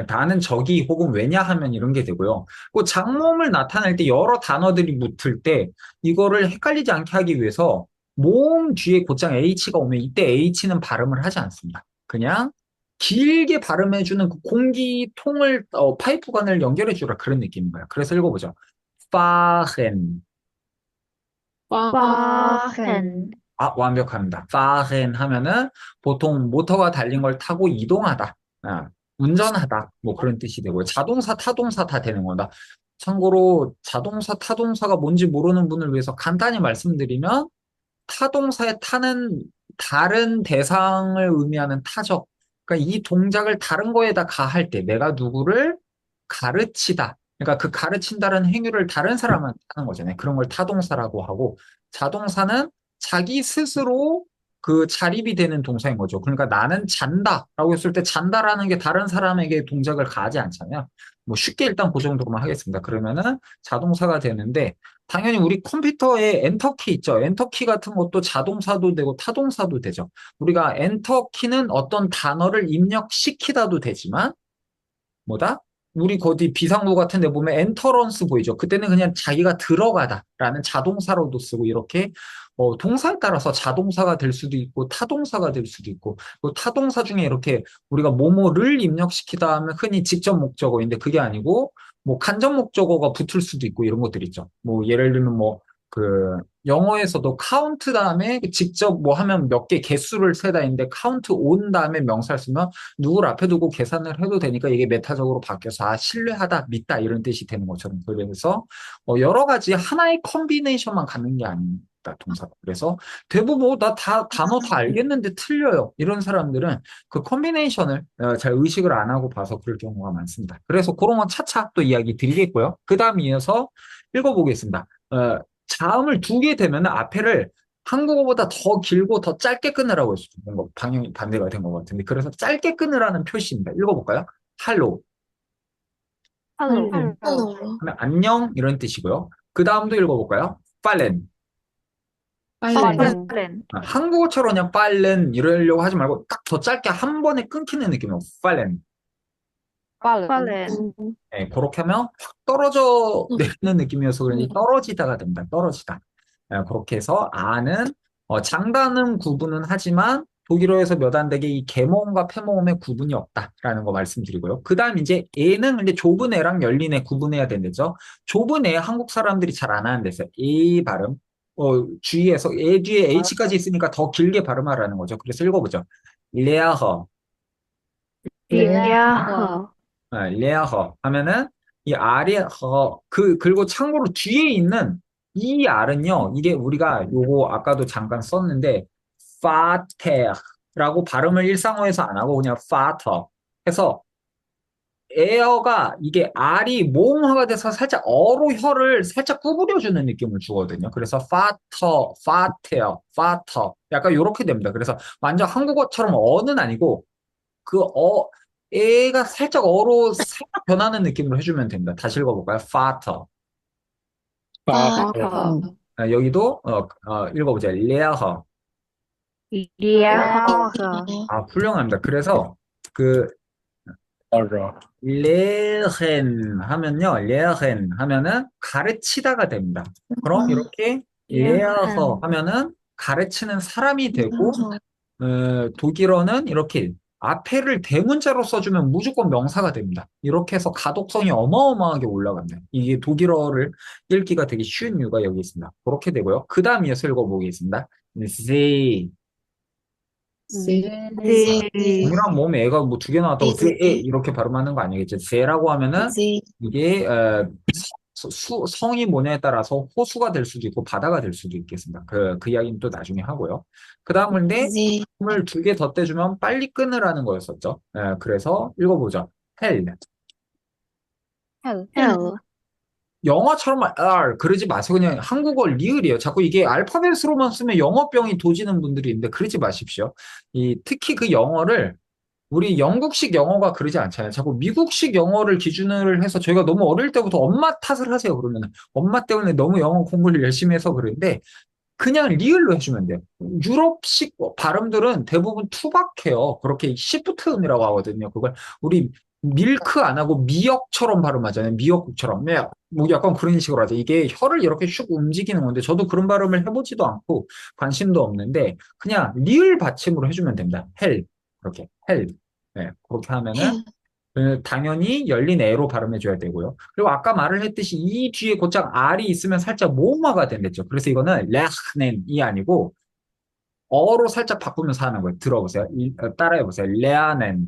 다는 저기 혹은 왜냐하면 이런 게 되고요. 그 장모음을 나타낼 때 여러 단어들이 붙을 때 이거를 헷갈리지 않게 하기 위해서 모음 뒤에 곧장 H가 오면 이때 H는 발음을 하지 않습니다. 그냥 길게 발음해주는 그 공기통을 파이프관을 연결해주라 그런 느낌인 거예요. 그래서 읽어보죠. fahren. 파헨. 완벽합니다. fahren 하면은 보통 모터가 달린 걸 타고 이동하다. 운전하다. 뭐 그런 뜻이 되고요. 자동차, 타동사 다 되는 거다. 참고로 자동차, 타동사가 뭔지 모르는 분을 위해서 간단히 말씀드리면 타동사에 타는 다른 대상을 의미하는 타적. 그러니까 이 동작을 다른 거에다 가할 때 내가 누구를 가르치다. 그러니까 그 가르친다는 행위를 다른 사람한테 하는 거잖아요. 그런 걸 타동사라고 하고 자동사는 자기 스스로 그 자립이 되는 동사인 거죠. 그러니까 나는 잔다라고 했을 때 잔다라는 게 다른 사람에게 동작을 가하지 않잖아요. 뭐 쉽게 일단 그 정도로만 하겠습니다. 그러면은 자동사가 되는데 당연히 우리 컴퓨터에 엔터키 있죠. 엔터키 같은 것도 자동사도 되고 타동사도 되죠. 우리가 엔터키는 어떤 단어를 입력시키다도 되지만 뭐다? 우리 거기 비상구 같은 데 보면 엔터런스 보이죠? 그때는 그냥 자기가 들어가다라는 자동사로도 쓰고 이렇게 동사에 따라서 자동사가 될 수도 있고 타동사가 될 수도 있고 그 타동사 중에 이렇게 우리가 뭐뭐를 입력시키다 하면 흔히 직접 목적어인데 그게 아니고 뭐 간접 목적어가 붙을 수도 있고 이런 것들 있죠. 뭐 예를 들면 뭐 그 영어에서도 카운트 다음에 직접 뭐 하면 몇 개 개수를 세다인데 카운트 온 다음에 명사를 쓰면 누구를 앞에 두고 계산을 해도 되니까 이게 메타적으로 바뀌어서 신뢰하다, 믿다 이런 뜻이 되는 것처럼 그래서 여러 가지 하나의 컨비네이션만 갖는 게 아닙니다. 동사가. 그래서 대부분 나 단어 다 알겠는데 틀려요. 이런 사람들은 그 컨비네이션을 잘 의식을 안 하고 봐서 그럴 경우가 많습니다. 그래서 그런 건 차차 또 이야기 드리겠고요. 그 다음 이어서 읽어보겠습니다. 자음을 두게 되면 앞에를 한국어보다 더 길고 더 짧게 끊으라고 했어요. 뭔가 방향이 반대가 된 것 같은데. 그래서 짧게 끊으라는 표시입니다. 읽어볼까요? 할로. 할로. 하면 안녕 이런 뜻이고요. 그 다음도 읽어볼까요? 팔렌. 팔렌. 한국어처럼 그냥 빨렌 이러려고 하지 말고 딱 더 짧게 한 번에 끊기는 느낌이에요. 팔렌. 팔렌. 네, 그렇게 하면 확 떨어져 내리는 느낌이어서 그런지 떨어지다가 됩니다. 떨어지다. 그렇게 해서 아는 장단음 구분은 하지만 독일어에서 몇 안 되게 이 개모음과 폐모음의 구분이 없다라는 거 말씀드리고요. 그 다음 이제 애는 근데 좁은 애랑 열린 애 구분해야 된대죠. 좁은 애 한국 사람들이 잘 안 하는 데서 애 발음 주의해서 애 뒤에 H까지 있으니까 더 길게 발음하라는 거죠. 그래서 읽어보죠. 레아허. 리아허. 레아허 하면은 이 아리허 그리고 참고로 뒤에 있는 이 알은요 이게 우리가 요거 아까도 잠깐 썼는데 파테라고 발음을 일상어에서 안 하고 그냥 파터 해서 에어가 이게 R이 모음화가 돼서 살짝 어로 혀를 살짝 구부려주는 느낌을 주거든요. 그래서 파터, 파테어, 파터 약간 이렇게 됩니다. 그래서 완전 한국어처럼 어는 아니고 그 애가 살짝 어로 살짝 변하는 느낌으로 해주면 됩니다. 다시 읽어볼까요? 파터. Father. 여기도 읽어보자. 레어허. 리얼. 훌륭합니다. 그래서 그 레헨 하면요, 레헨 하면은 가르치다가 됩니다. 그럼 이렇게 레어서 하면은 가르치는 사람이 되고, 독일어는 이렇게 앞에를 대문자로 써주면 무조건 명사가 됩니다. 이렇게 해서 가독성이 어마어마하게 올라갑니다. 이게 독일어를 읽기가 되게 쉬운 이유가 여기 있습니다. 그렇게 되고요. 그 다음 이어서 읽어보겠습니다. Z. 동일한 몸에 애가 뭐 두 개 나왔다고 제 이렇게 발음하는 거 아니겠죠? 제라고 하면은 이게 성이 뭐냐에 따라서 호수가 될 수도 있고 바다가 될 수도 있겠습니다. 그 이야기는 또 나중에 하고요. 그 다음은 을 두 개 덧대주면 빨리 끊으라는 거였었죠. 그래서 읽어보죠. 헬. 헬. 영어처럼 그러지 마세요. 그냥 한국어 리을이에요. 자꾸 이게 알파벳으로만 쓰면 영어병이 도지는 분들이 있는데 그러지 마십시오. 특히 그 영어를 우리 영국식 영어가 그러지 않잖아요. 자꾸 미국식 영어를 기준을 해서 저희가 너무 어릴 때부터 엄마 탓을 하세요. 그러면 엄마 때문에 너무 영어 공부를 열심히 해서 그런데 그냥 리을로 해주면 돼요. 유럽식 발음들은 대부분 투박해요. 그렇게 시프트 음이라고 하거든요. 그걸 우리 밀크 안 하고 미역처럼 발음하잖아요. 미역국처럼. 네, 뭐 약간 그런 식으로 하죠. 이게 혀를 이렇게 슉 움직이는 건데 저도 그런 발음을 해보지도 않고 관심도 없는데 그냥 리을 받침으로 해주면 됩니다. 헬. 그렇게 헬. 네, 그렇게 하면은 당연히 열린 애로 발음해줘야 되고요. 그리고 아까 말을 했듯이 이 뒤에 곧장 R이 있으면 살짝 모음화가 된댔죠. 그래서 이거는 레흐넨이 아니고 어로 살짝 바꾸면서 하는 거예요. 들어보세요. 따라해보세요. 레아넨.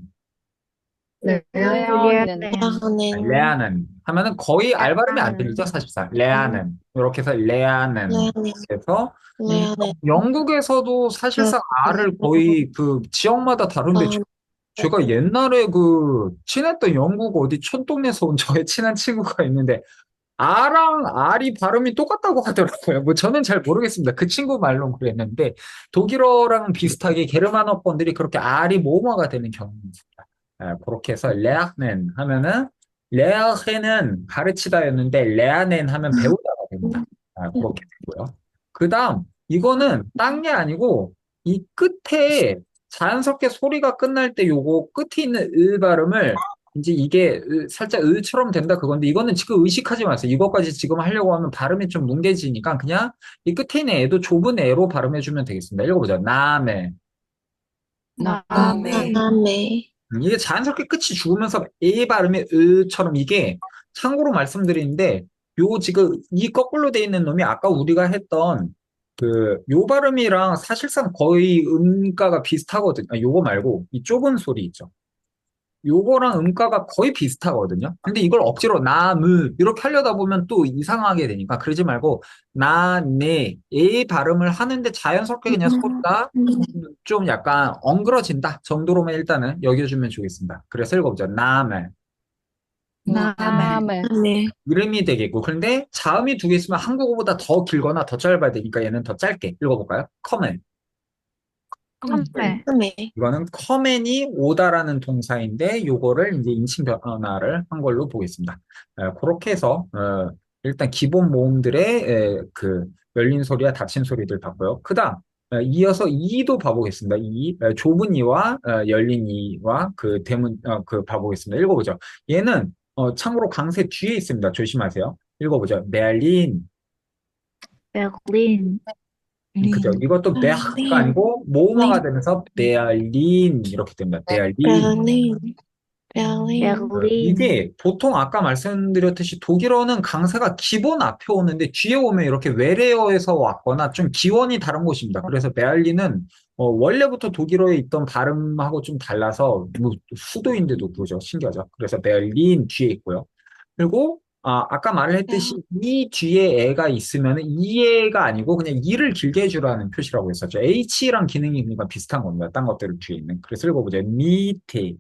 레아넨 하면은 거의 알 발음이 안 들리죠, 사실상. 레아넨. 이렇게 해서 레아넨. 그래서 영국에서도 사실상 R을 거의 그 지역마다 다른데 제가 옛날에 친했던 영국 어디 촌동네에서 온 저의 친한 친구가 있는데, 아랑 알이 발음이 똑같다고 하더라고요. 뭐 저는 잘 모르겠습니다. 그 친구 말로는 그랬는데, 독일어랑 비슷하게 게르만어권들이 그렇게 알이 모음화가 되는 경향이 있습니다. 그렇게 해서 레아넨 하면은, 레아헨은 가르치다였는데, 레아넨 하면 배우다가 됩니다. 그렇게 되고요. 그 다음, 이거는 딴 게 아니고, 이 끝에 자연스럽게 소리가 끝날 때 요거 끝에 있는 을 발음을 이제 이게 살짝 을처럼 된다 그건데 이거는 지금 의식하지 마세요. 이것까지 지금 하려고 하면 발음이 좀 뭉개지니까 그냥 이 끝에 있는 애도 좁은 애로 발음해주면 되겠습니다. 읽어보자. 나메. 이게 자연스럽게 끝이 죽으면서 애 발음이 을처럼 이게 참고로 말씀드리는데 요 지금 이 거꾸로 돼 있는 놈이 아까 우리가 했던 요 발음이랑 사실상 거의 음가가 비슷하거든요. 요거 말고 이 좁은 소리 있죠. 요거랑 음가가 거의 비슷하거든요. 근데 이걸 억지로 나무 이렇게 하려다 보면 또 이상하게 되니까 그러지 말고 나네 의 발음을 하는데 자연스럽게 그냥 소리가 좀 약간 엉그러진다 정도로만 일단은 여겨주면 좋겠습니다. 그래서 읽어보자. 나멜. 이름이 되겠고 근데 자음이 두 개 있으면 한국어보다 더 길거나 더 짧아야 되니까 얘는 더 짧게 읽어볼까요? 커맨. 이거는 커맨이 오다라는 동사인데 요거를 이제 인칭 변화를 한 걸로 보겠습니다. 그렇게 해서 일단 기본 모음들의 열린 소리와 닫힌 소리들 봤고요. 그다음 이어서 이도 봐보겠습니다. 좁은 이와 열린 이와 그 대문 봐보겠습니다. 읽어보죠. 얘는 참고로 강세 뒤에 있습니다. 조심하세요. 읽어보죠. 베를린. 그죠? 이것도 베르가 아니고 모음화가 되면서 베를린 이렇게 됩니다. 베를린. 이게 보통 아까 말씀드렸듯이 독일어는 강세가 기본 앞에 오는데 뒤에 오면 이렇게 외래어에서 왔거나 좀 기원이 다른 곳입니다. 그래서 베를린은 원래부터 독일어에 있던 발음하고 좀 달라서 뭐 수도인데도 그죠? 신기하죠? 그래서 베를린 뒤에 있고요. 그리고 아까 말을 했듯이 이 뒤에 애가 있으면 이 애가 아니고 그냥 이를 길게 해주라는 표시라고 했었죠. H랑 기능이 그러니까 비슷한 겁니다. 딴 것들을 뒤에 있는. 그래서 읽어보죠. 밑에.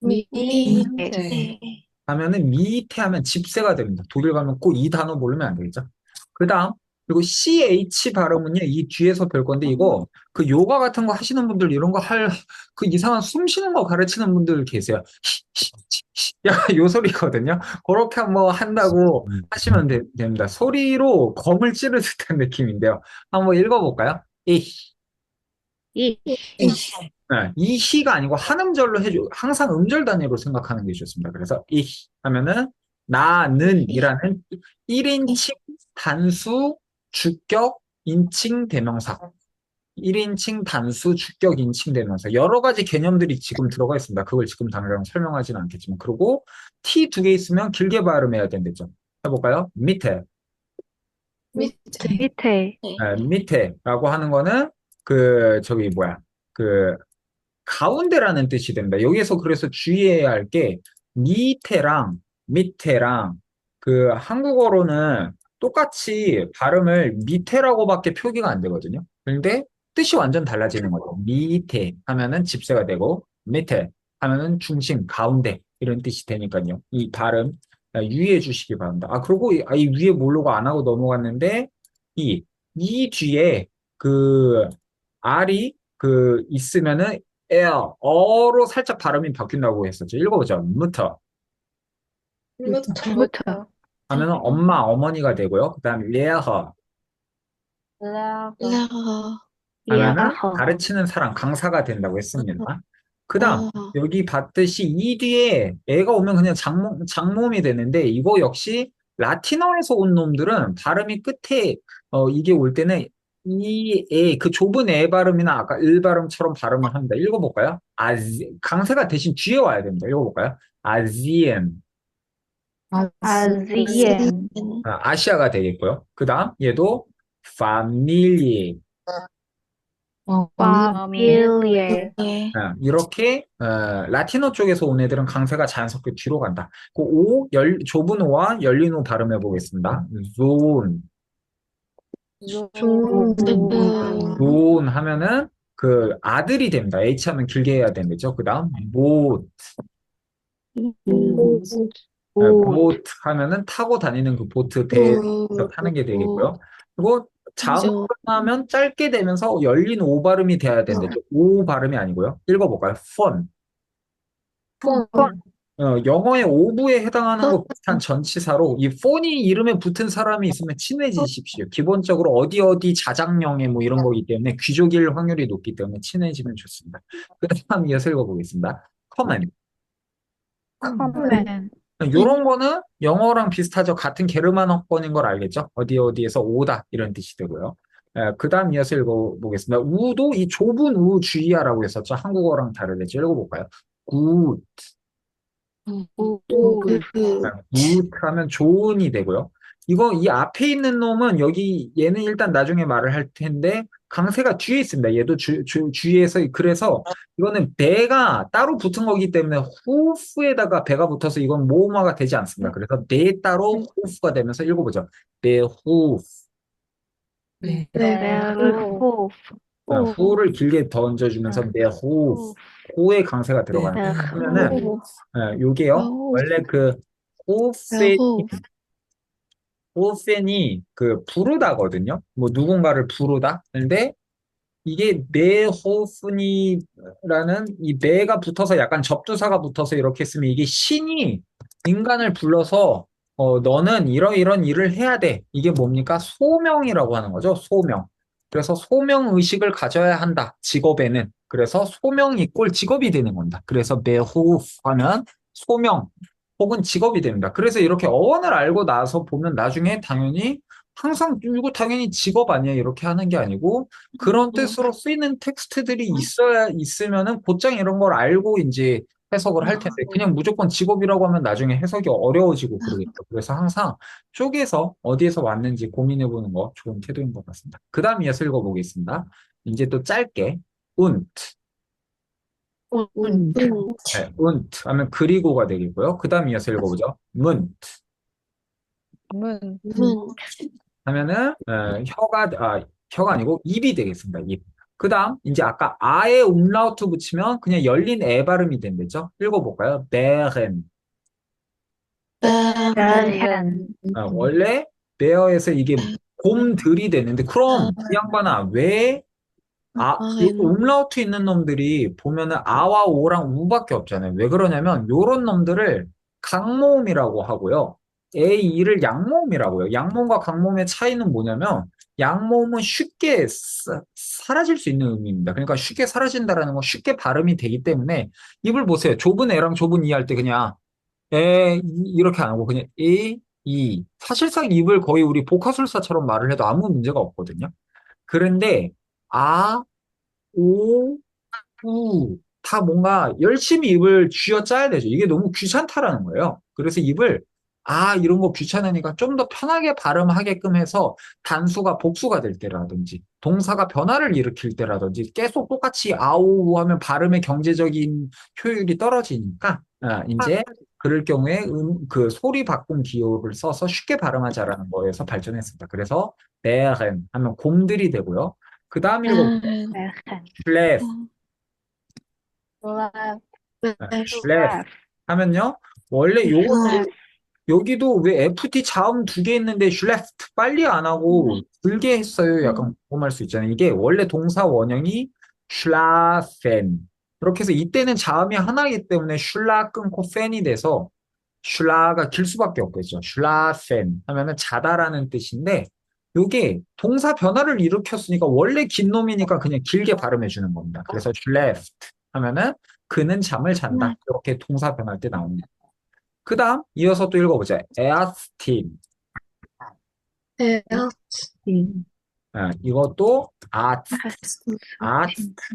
밑에. 하면은 밑에 하면 집세가 됩니다. 독일 가면 꼭 이 단어 모르면 안 되겠죠? 그 다음, 그리고 CH 발음은요, 이 뒤에서 별 건데, 이거, 그 요가 같은 거 하시는 분들, 이런 거 그 이상한 숨 쉬는 거 가르치는 분들 계세요. 약간 요 소리거든요. 그렇게 한번 한다고 하시면 됩니다. 소리로 검을 찌르 듯한 느낌인데요. 한번 읽어볼까요? 이. 네, 이 희가 아니고 한 음절로 해줘. 항상 음절 단위로 생각하는 게 좋습니다. 그래서 이 하면은 나는이라는 1인칭 단수 주격 인칭 대명사. 1인칭 단수 주격 인칭 대명사. 여러 가지 개념들이 지금 들어가 있습니다. 그걸 지금 당장 설명하지는 않겠지만. 그리고 T 두 개 있으면 길게 발음해야 된댔죠. 해볼까요? 밑에. 밑에. 네, 밑에라고 하는 거는 저기 뭐야. 그 가운데라는 뜻이 됩니다. 여기에서 그래서 주의해야 할 게 밑에랑 그 한국어로는 똑같이 발음을 밑에라고밖에 표기가 안 되거든요. 그런데 뜻이 완전 달라지는 거죠. 밑에 하면은 집세가 되고 밑에 하면은 중심, 가운데 이런 뜻이 되니까요. 이 발음 유의해 주시기 바랍니다. 그리고 이 위에 모르고 안 하고 넘어갔는데 이 뒤에 그 R이 있으면은 어로 살짝 발음이 바뀐다고 했었죠. 읽어보죠. 무터 부터. 하면 엄마, 어머니가 되고요. 그 다음 레허 하면은 야호. 가르치는 사람, 강사가 된다고 했습니다. 그 다음 여기 봤듯이 이 뒤에 애가 오면 그냥 장모음이 되는데 이거 역시 라틴어에서 온 놈들은 발음이 끝에 이게 올 때는 그 좁은 애 발음이나 아까 을 발음처럼 발음을 합니다. 읽어볼까요? 강세가 대신 뒤에 와야 됩니다. 읽어볼까요? 아지엠. 아지엠. 아시아가 되겠고요. 그 다음 얘도 파밀리. 파밀리에. 이렇게 라틴어 쪽에서 온 애들은 강세가 자연스럽게 뒤로 간다. 좁은 오와 열린 오 발음해 보겠습니다. zone. 중. zone 하면은 그 아들이 됩니다. H 하면 길게 해야 되겠죠. 그 다음 boat. boat 하면은 타고 다니는 그 보트 배에서 타는 게 되겠고요. 그리고 자음으로 끝나면 짧게 되면서 열린 오 발음이 돼야 되는데 오 발음이 아니고요. 읽어볼까요? fun. 영어의 오부에 해당하는 것 비슷한 전치사로 이 폰이 이름에 붙은 사람이 있으면 친해지십시오. 기본적으로 어디 어디 자장령에 뭐 이런 거기 때문에 귀족일 확률이 높기 때문에 친해지면 좋습니다. 그 다음 이어서 읽어보겠습니다. common. 커맨. 이런 거는 영어랑 비슷하죠. 같은 게르만어권인 걸 알겠죠? 어디 어디에서 오다 이런 뜻이 되고요. 그 다음 이어서 읽어보겠습니다. 우도 이 좁은 우 주의하라고 했었죠. 한국어랑 다르겠죠. 읽어볼까요? 굿. 굿 하면 좋은이 되고요. 이 앞에 있는 놈은 얘는 일단 나중에 말을 할 텐데 강세가 뒤에 있습니다. 얘도 주위에서 그래서 이거는 배가 따로 붙은 거기 때문에 후프에다가 배가 붙어서 이건 모음어가 되지 않습니다. 그래서 배 따로 후프가 되면서 읽어보죠. 배 후프. 베르호. 후를 길게 던져주면서 배 후프. 후에 강세가 들어가는 거예요. 그러면은 요게요. 원래 호펜이 부르다거든요. 뭐 누군가를 부르다. 근데 이게 메호프니라는 이 메가 붙어서 약간 접두사가 붙어서 이렇게 쓰면 이게 신이 인간을 불러서 너는 이런 일을 해야 돼. 이게 뭡니까? 소명이라고 하는 거죠. 소명. 그래서 소명 의식을 가져야 한다. 직업에는. 그래서 소명이 꼴 직업이 되는 겁니다. 그래서 메호프 하면 소명 혹은 직업이 됩니다. 그래서 이렇게 어원을 알고 나서 보면 나중에 당연히 항상 이거 당연히 직업 아니야 이렇게 하는 게 아니고 그런 뜻으로 쓰이는 텍스트들이 있으면은 곧장 이런 걸 알고 이제 해석을 할 텐데 그냥 무조건 직업이라고 하면 나중에 해석이 어려워지고 그러겠죠. 그래서 항상 쪼개서 어디에서 왔는지 고민해 보는 거 좋은 태도인 것 같습니다. 그 다음 이어서 읽어보겠습니다. 이제 또 짧게 und 하면 그리고가 되겠고요. 그 다음 이어서 읽어보죠. 하면은 혀가 아니고 입이 되겠습니다. 입. 그 다음, 이제 아까 아에 umlaut 붙이면 그냥 열린 에 발음이 된대죠. 읽어볼까요? 베른. Bergen. 원래 베어에서 이게 곰들이 되는데, 그럼 이 양반아, 왜 여기 umlaut 있는 놈들이 보면은 아와 오랑 우밖에 없잖아요. 왜 그러냐면, 요런 놈들을 강모음이라고 하고요. 에, 이를 양모음이라고요. 양모음과 강모음의 차이는 뭐냐면, 양모음은 쉽게 사라질 수 있는 의미입니다. 그러니까 쉽게 사라진다라는 건 쉽게 발음이 되기 때문에, 입을 보세요. 좁은 애랑 좁은 이 할 때 그냥 이렇게 안 하고 그냥 이. 사실상 입을 거의 우리 복화술사처럼 말을 해도 아무 문제가 없거든요. 그런데 아, 오, 다 뭔가 열심히 입을 쥐어짜야 되죠. 이게 너무 귀찮다라는 거예요. 그래서 입을 이런 거 귀찮으니까 좀 더 편하게 발음하게끔 해서 단수가 복수가 될 때라든지 동사가 변화를 일으킬 때라든지 계속 똑같이 아우 하면 발음의 경제적인 효율이 떨어지니까 이제 그럴 경우에 그 소리 바꿈 기호를 써서 쉽게 발음하자라는 거에서 발전했습니다. 그래서 베른 하면 곰들이 되고요. 그 다음 읽어 Bergen. 슐레프 left, 슐레프 하면요. 원래 요것도 여기도 왜 FT 자음 두 개 있는데 슐레프트 빨리 안 하고 길게 했어요. 약간 궁금할 수 있잖아요. 이게 원래 동사 원형이 슐라펜 그렇게 해서 이때는 자음이 하나이기 때문에 슐라 끊고 펜이 돼서 슐라가 길 수밖에 없겠죠. 슐라펜 하면은 자다라는 뜻인데 요게 동사 변화를 일으켰으니까 원래 긴 놈이니까 그냥 길게 발음해 주는 겁니다. 그래서 슐레프트 하면은 그는 잠을 잔다. 이렇게 동사 변할 때 나옵니다. 그 다음 이어서 또 읽어보자. 에아스틴. Bergen. 이것도 아트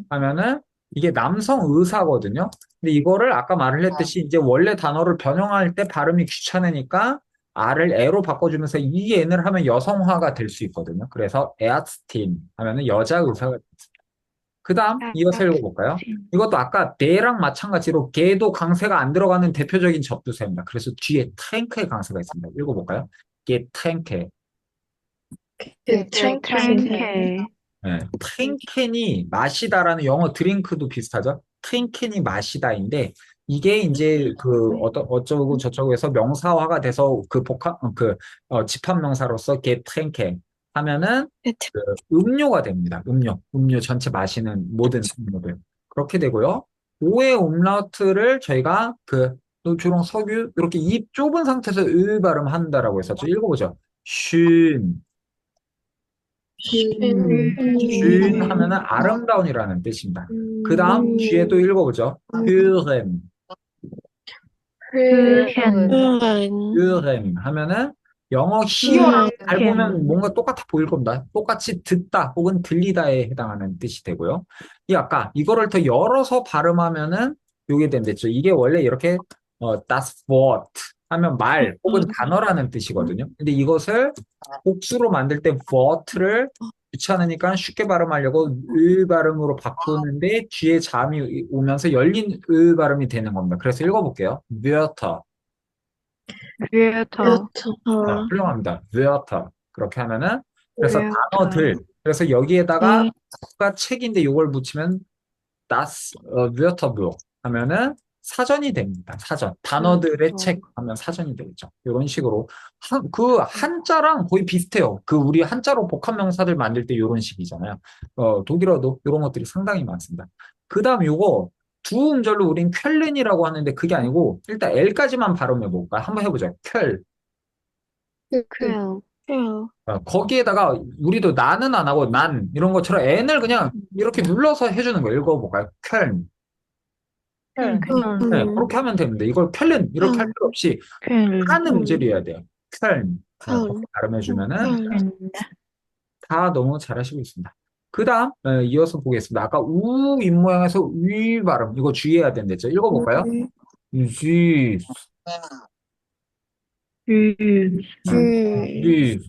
하면은 이게 남성 의사거든요. 근데 이거를 아까 말을 했듯이 이제 원래 단어를 변형할 때 발음이 귀찮으니까 R을 에로 바꿔주면서 이 N을 하면 여성화가 될 수 있거든요. 그래서 에아스틴 하면은 여자 의사가 그 다음 이어서 읽어볼까요? 이것도 아까 대랑 마찬가지로 개도 강세가 안 들어가는 대표적인 접두사입니다. 그래서 뒤에 탱크의 강세가 있습니다. 읽어볼까요? 게 탱크. Getränke. 네. 트rinken이 마시다라는 영어 드링크도 비슷하죠? 트rinken이 마시다인데 이게 이제 그 어쩌고 저쩌고 해서 명사화가 돼서 그 집합 명사로서 get 트rinken 하면은 그 음료가 됩니다. 음료 전체 마시는 모든 음료들 그렇게 되고요. 오의 umlaut를 저희가 그 노초롱 석유 이렇게 입 좁은 상태에서 발음한다라고 했었죠. 읽어보죠. 쉰 준 하면은 아름다운이라는 뜻입니다. 그 다음 뒤에도 읽어보죠. 퓨렌, 퓨렌 하면은 영어 히어랑 잘 보면 뭔가 똑같아 보일 겁니다. 똑같이 듣다 혹은 들리다에 해당하는 뜻이 되고요. 이 아까 이거를 더 열어서 발음하면은 요게 된댔죠. 이게 원래 이렇게 das Wort 하면 말 혹은 단어라는 뜻이거든요. 근데 이것을 복수로 만들 때 Wort를 귀찮으니까 쉽게 발음하려고 을 발음으로 바꾸는데 뒤에 잠이 오면서 열린 을 발음이 되는 겁니다. 그래서 읽어볼게요. Wörter. Wörter. 훌륭합니다. Wörter. 그렇게 하면은 그래서 단어들. 그래서 여기에다가 가 책인데 이걸 붙이면 das Wörterbuch 하면은 사전이 됩니다. 사전. 단어들의 책 하면 사전이 되겠죠. 이런 식으로 그 한자랑 거의 비슷해요. 그 우리 한자로 복합명사들 만들 때 이런 식이잖아요. 독일어도 이런 것들이 상당히 많습니다. 그다음 요거 두 음절로 우린 쾰른이라고 하는데 그게 아니고 일단 L까지만 발음해 볼까? 한번 해보죠. 쾰. Quill. 거기에다가 우리도 나는 안 하고 난 이런 것처럼 N을 그냥 이렇게 눌러서 해주는 거예요. 읽어볼까요? 쾰. 네, 그렇게 하면 됩니다. 이걸 쾰른 이렇게 할 필요 없이 한 음절이어야 돼요. 쾰. 그렇게 발음해주면은 다 너무 잘하시고 있습니다. 그 다음 이어서 보겠습니다. 아까 우 입모양에서 위 발음 이거 주의해야 된댔죠. 읽어볼까요? 쥐, 쥐.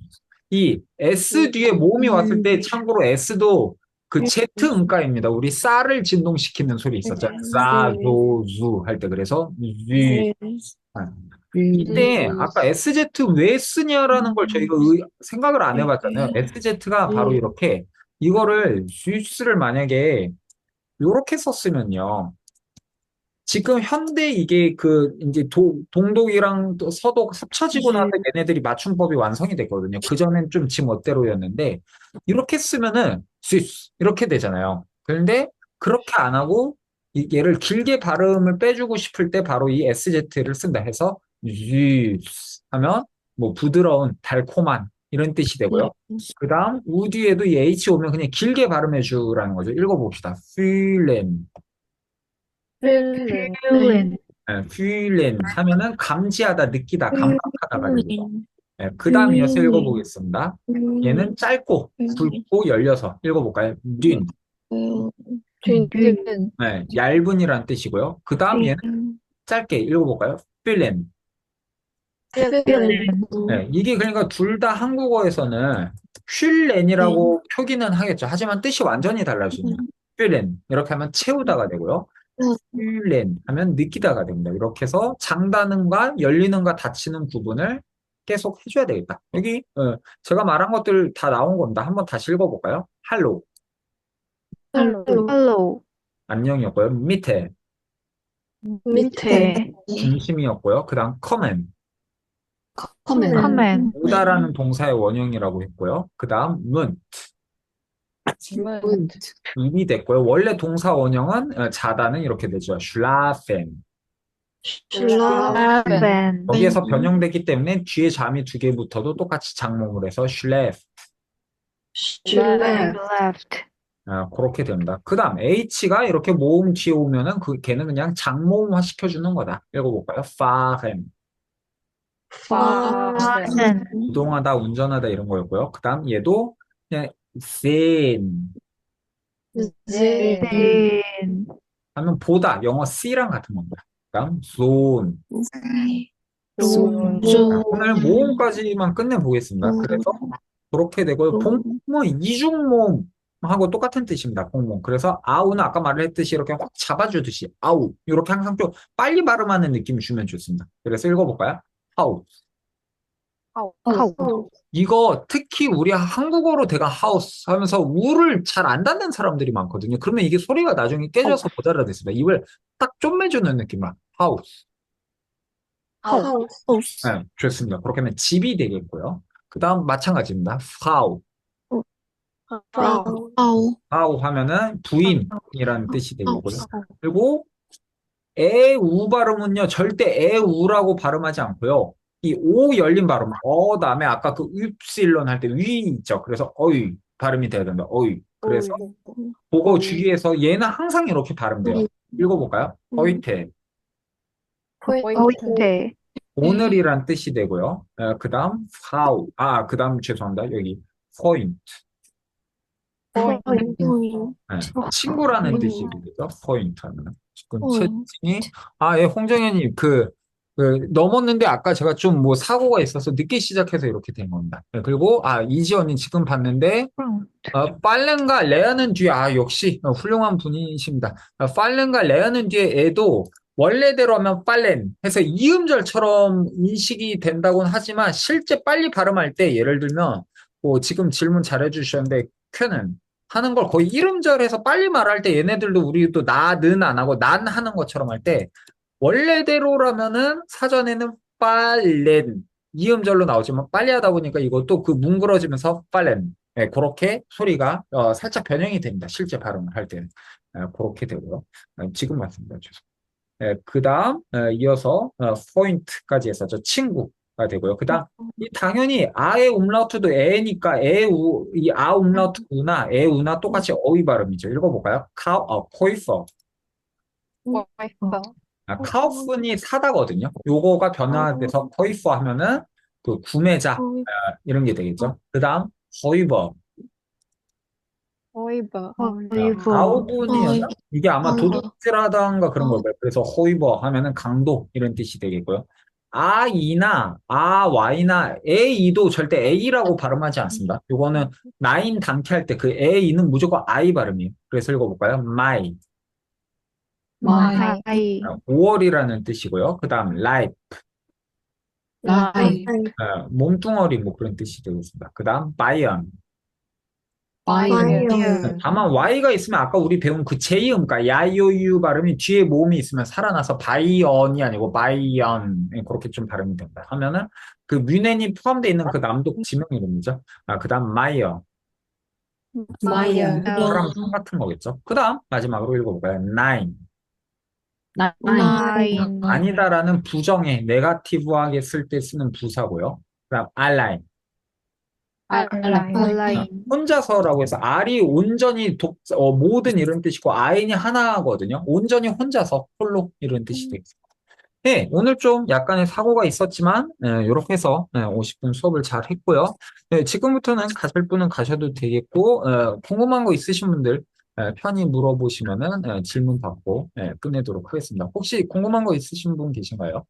이 S 뒤에 모음이 왔을 때 참고로 S도 그 Z 음가입니다. 우리 쌀을 진동시키는 소리 있었죠. 싸, 조, 주 할 때 그래서 쥐. 이때 아까 SZ 왜 쓰냐라는 걸 저희가 생각을 안 해봤잖아요. SZ가 바로 이렇게 이거를 스위스를 만약에 요렇게 썼으면요. 지금 현대 이게 이제 동독이랑 또 서독 합쳐지고 나서 얘네들이 맞춤법이 완성이 됐거든요. 그전엔 좀 지 멋대로였는데, 이렇게 쓰면은 스위스 이렇게 되잖아요. 그런데 그렇게 안 하고 얘를 길게 발음을 빼주고 싶을 때 바로 이 SZ를 쓴다 해서 스위스 하면 뭐 부드러운, 달콤한 이런 뜻이 되고요. 그 다음 우 뒤에도 이 H 오면 그냥 길게 발음해 주라는 거죠. 읽어봅시다. 퓨렌. 필름, Feeling. 퓨렌 하면은 감지하다, 느끼다, 감각하다가 되고요. 그 다음 이어서 Feeling. 읽어보겠습니다. 얘는 짧고 굵고 열려서 읽어볼까요? 듄. 든, 얇은이란 뜻이고요. 그 다음 얘는 Feeling. 짧게 읽어볼까요? 필렌. Feeling. 이게 그러니까 둘 다 한국어에서는 쉴렌이라고 표기는 하겠죠. 하지만 뜻이 완전히 달라집니다. 필렌 이렇게 하면 채우다가 되고요. 쉴렌 하면 느끼다가 됩니다. 이렇게 해서 장닫는과 열리는과 닫히는 구분을 계속 해줘야 되겠다. 여기 제가 말한 것들 다 나온 겁니다. 한번 다시 읽어볼까요? 할로 hello, Hello. 안녕이었고요. 밑에 밑에. 중심이었고요. 그 다음 커맨 Comment. 오다라는 동사의 원형이라고 했고요. 그 다음 문 문, 이미 됐고요. 원래 동사 원형은 자다는 이렇게 되죠. 슐라펜. Schlafen. 거기에서 변형됐기 때문에 뒤에 잠이 두 개 붙어도 똑같이 장모를 해서 슐레프. Left. 그렇게 됩니다. 그 다음 H가 이렇게 모음 뒤에 오면은 걔는 그냥 장모음화 시켜주는 거다. 읽어볼까요? 파헨. Fahren. 이동하다, 운전하다 이런 거였고요. 그 다음 얘도 그냥 sehen 진, Sehen. 하면 보다, 영어 see랑 같은 겁니다. 그 다음 zone. 존, 오늘 모음까지만 끝내보겠습니다. 그래서 그렇게 되고요. 봉모은 이중모음하고 똑같은 뜻입니다. 봉모음. 그래서 아우는 아까 말을 했듯이 이렇게 확 잡아주듯이 아우 이렇게 항상 좀 빨리 발음하는 느낌을 주면 좋습니다. 그래서 읽어볼까요? 하우. House. 이거 특히 우리 한국어로 대강 하우스 하면서 우를 잘 안 닫는 사람들이 많거든요. 그러면 이게 소리가 나중에 깨져서 못 알아듣습니다. 입을 딱 쪼매주는 느낌만. 하우스. 네, 좋습니다. 그렇게 하면 집이 되겠고요. 그 다음 마찬가지입니다. 파우. 파우 하면은 부인이라는 뜻이 되겠고요. 그리고 에우 발음은요, 절대 에우라고 발음하지 않고요. 이 오 열린 발음, 다음에 아까 그 upsilon 할 때 위 있죠. 그래서 어이 발음이 돼야 된다. 어이. 그래서 그거 주의해서 얘는 항상 이렇게 발음돼요. 읽어볼까요? 어이테. Heute. 오늘이란 뜻이 되고요. 그 다음 how. 그 다음 죄송합니다. 여기 point. 친구라는 뜻이 되죠. point 하면. 지금 채팅이 예, 홍정현님 넘었는데 아까 제가 좀 뭐 사고가 있어서 늦게 시작해서 이렇게 된 겁니다. 그리고 이지연님 지금 봤는데 팔렌과 레아는 뒤에 역시 훌륭한 분이십니다. 팔렌과 레아는 뒤에 애도 원래대로 하면 팔렌 해서 이음절처럼 인식이 된다고는 하지만 실제 빨리 발음할 때 예를 들면 뭐 지금 질문 잘해 주셨는데 쾌는 하는 걸 거의 이음절해서 빨리 말할 때 얘네들도 우리도 나는 안 하고 난 하는 것처럼 할 때 원래대로라면은 사전에는 빨렌 이음절로 나오지만 빨리 하다 보니까 이것도 그 뭉그러지면서 빨렌 그렇게 소리가 살짝 변형이 됩니다. 실제 발음을 할 때는 그렇게 되고요. 지금 맞습니다. 죄송. 그 다음 이어서 포인트까지 해서 저 친구가 되고요. 그 다음 당연히 아의 음라우트도 에니까 에우 이 음라우트 우나 에우나 똑같이 어휘 발음이죠. 읽어볼까요? 코이퍼. 와이퍼, 카우픈이 사다거든요. 요거가 변화돼서 코이퍼 하면은 그 구매자 이런 게 되겠죠. 그 다음 허이버. 오이버, 아우분이었나? 이게 아마 도둑질하다가 그런 걸 거예요. 그래서 호이버 하면은 강도 이런 뜻이 되겠고요. 이나 와이나 에이도 절대 에이라고 발음하지 않습니다. 요거는 나인 단캐할 때 그 에이는 무조건 아이 발음이에요. 그래서 읽어볼까요? 마이. 마이, 5월이라는 뜻이고요. 그 다음 라이프. 라이, 몸뚱어리 뭐 그런 뜻이 되겠습니다. 그 다음 바이언. Fire. 다만 Y가 있으면 아까 우리 배운 그 J음, 그러니까 야요유 발음이 뒤에 모음이 있으면 살아나서 바이언이 아니고 바이언 그렇게 좀 발음이 된다 하면은 그 뮌헨이 포함되어 있는 그 남독 지명 이름이죠. 그다음 마이어, Fire. 사람 성 같은 거겠죠. 그다음 마지막으로 읽어볼까요? nine. Nine. 아니다라는 부정의 네가티브하게 쓸 때 쓰는 부사고요. 그다음 알라인. Align. 혼자서라고 해서 R이 온전히 모든 이런 뜻이고 I이 하나거든요. 온전히 혼자서 홀로 이런 뜻이 되겠습니다. 네, 오늘 좀 약간의 사고가 있었지만 이렇게 해서 50분 수업을 잘 했고요. 네, 지금부터는 가실 분은 가셔도 되겠고 궁금한 거 있으신 분들 편히 물어보시면은 질문 받고 끝내도록 하겠습니다. 혹시 궁금한 거 있으신 분 계신가요?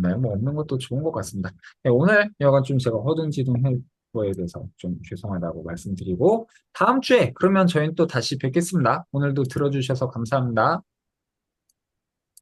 네, 뭐 없는 것도 좋은 것 같습니다. 네, 오늘 여간 좀 제가 허둥지둥한 거에 대해서 좀 죄송하다고 말씀드리고 다음 주에 그러면 저희는 또 다시 뵙겠습니다. 오늘도 들어주셔서 감사합니다.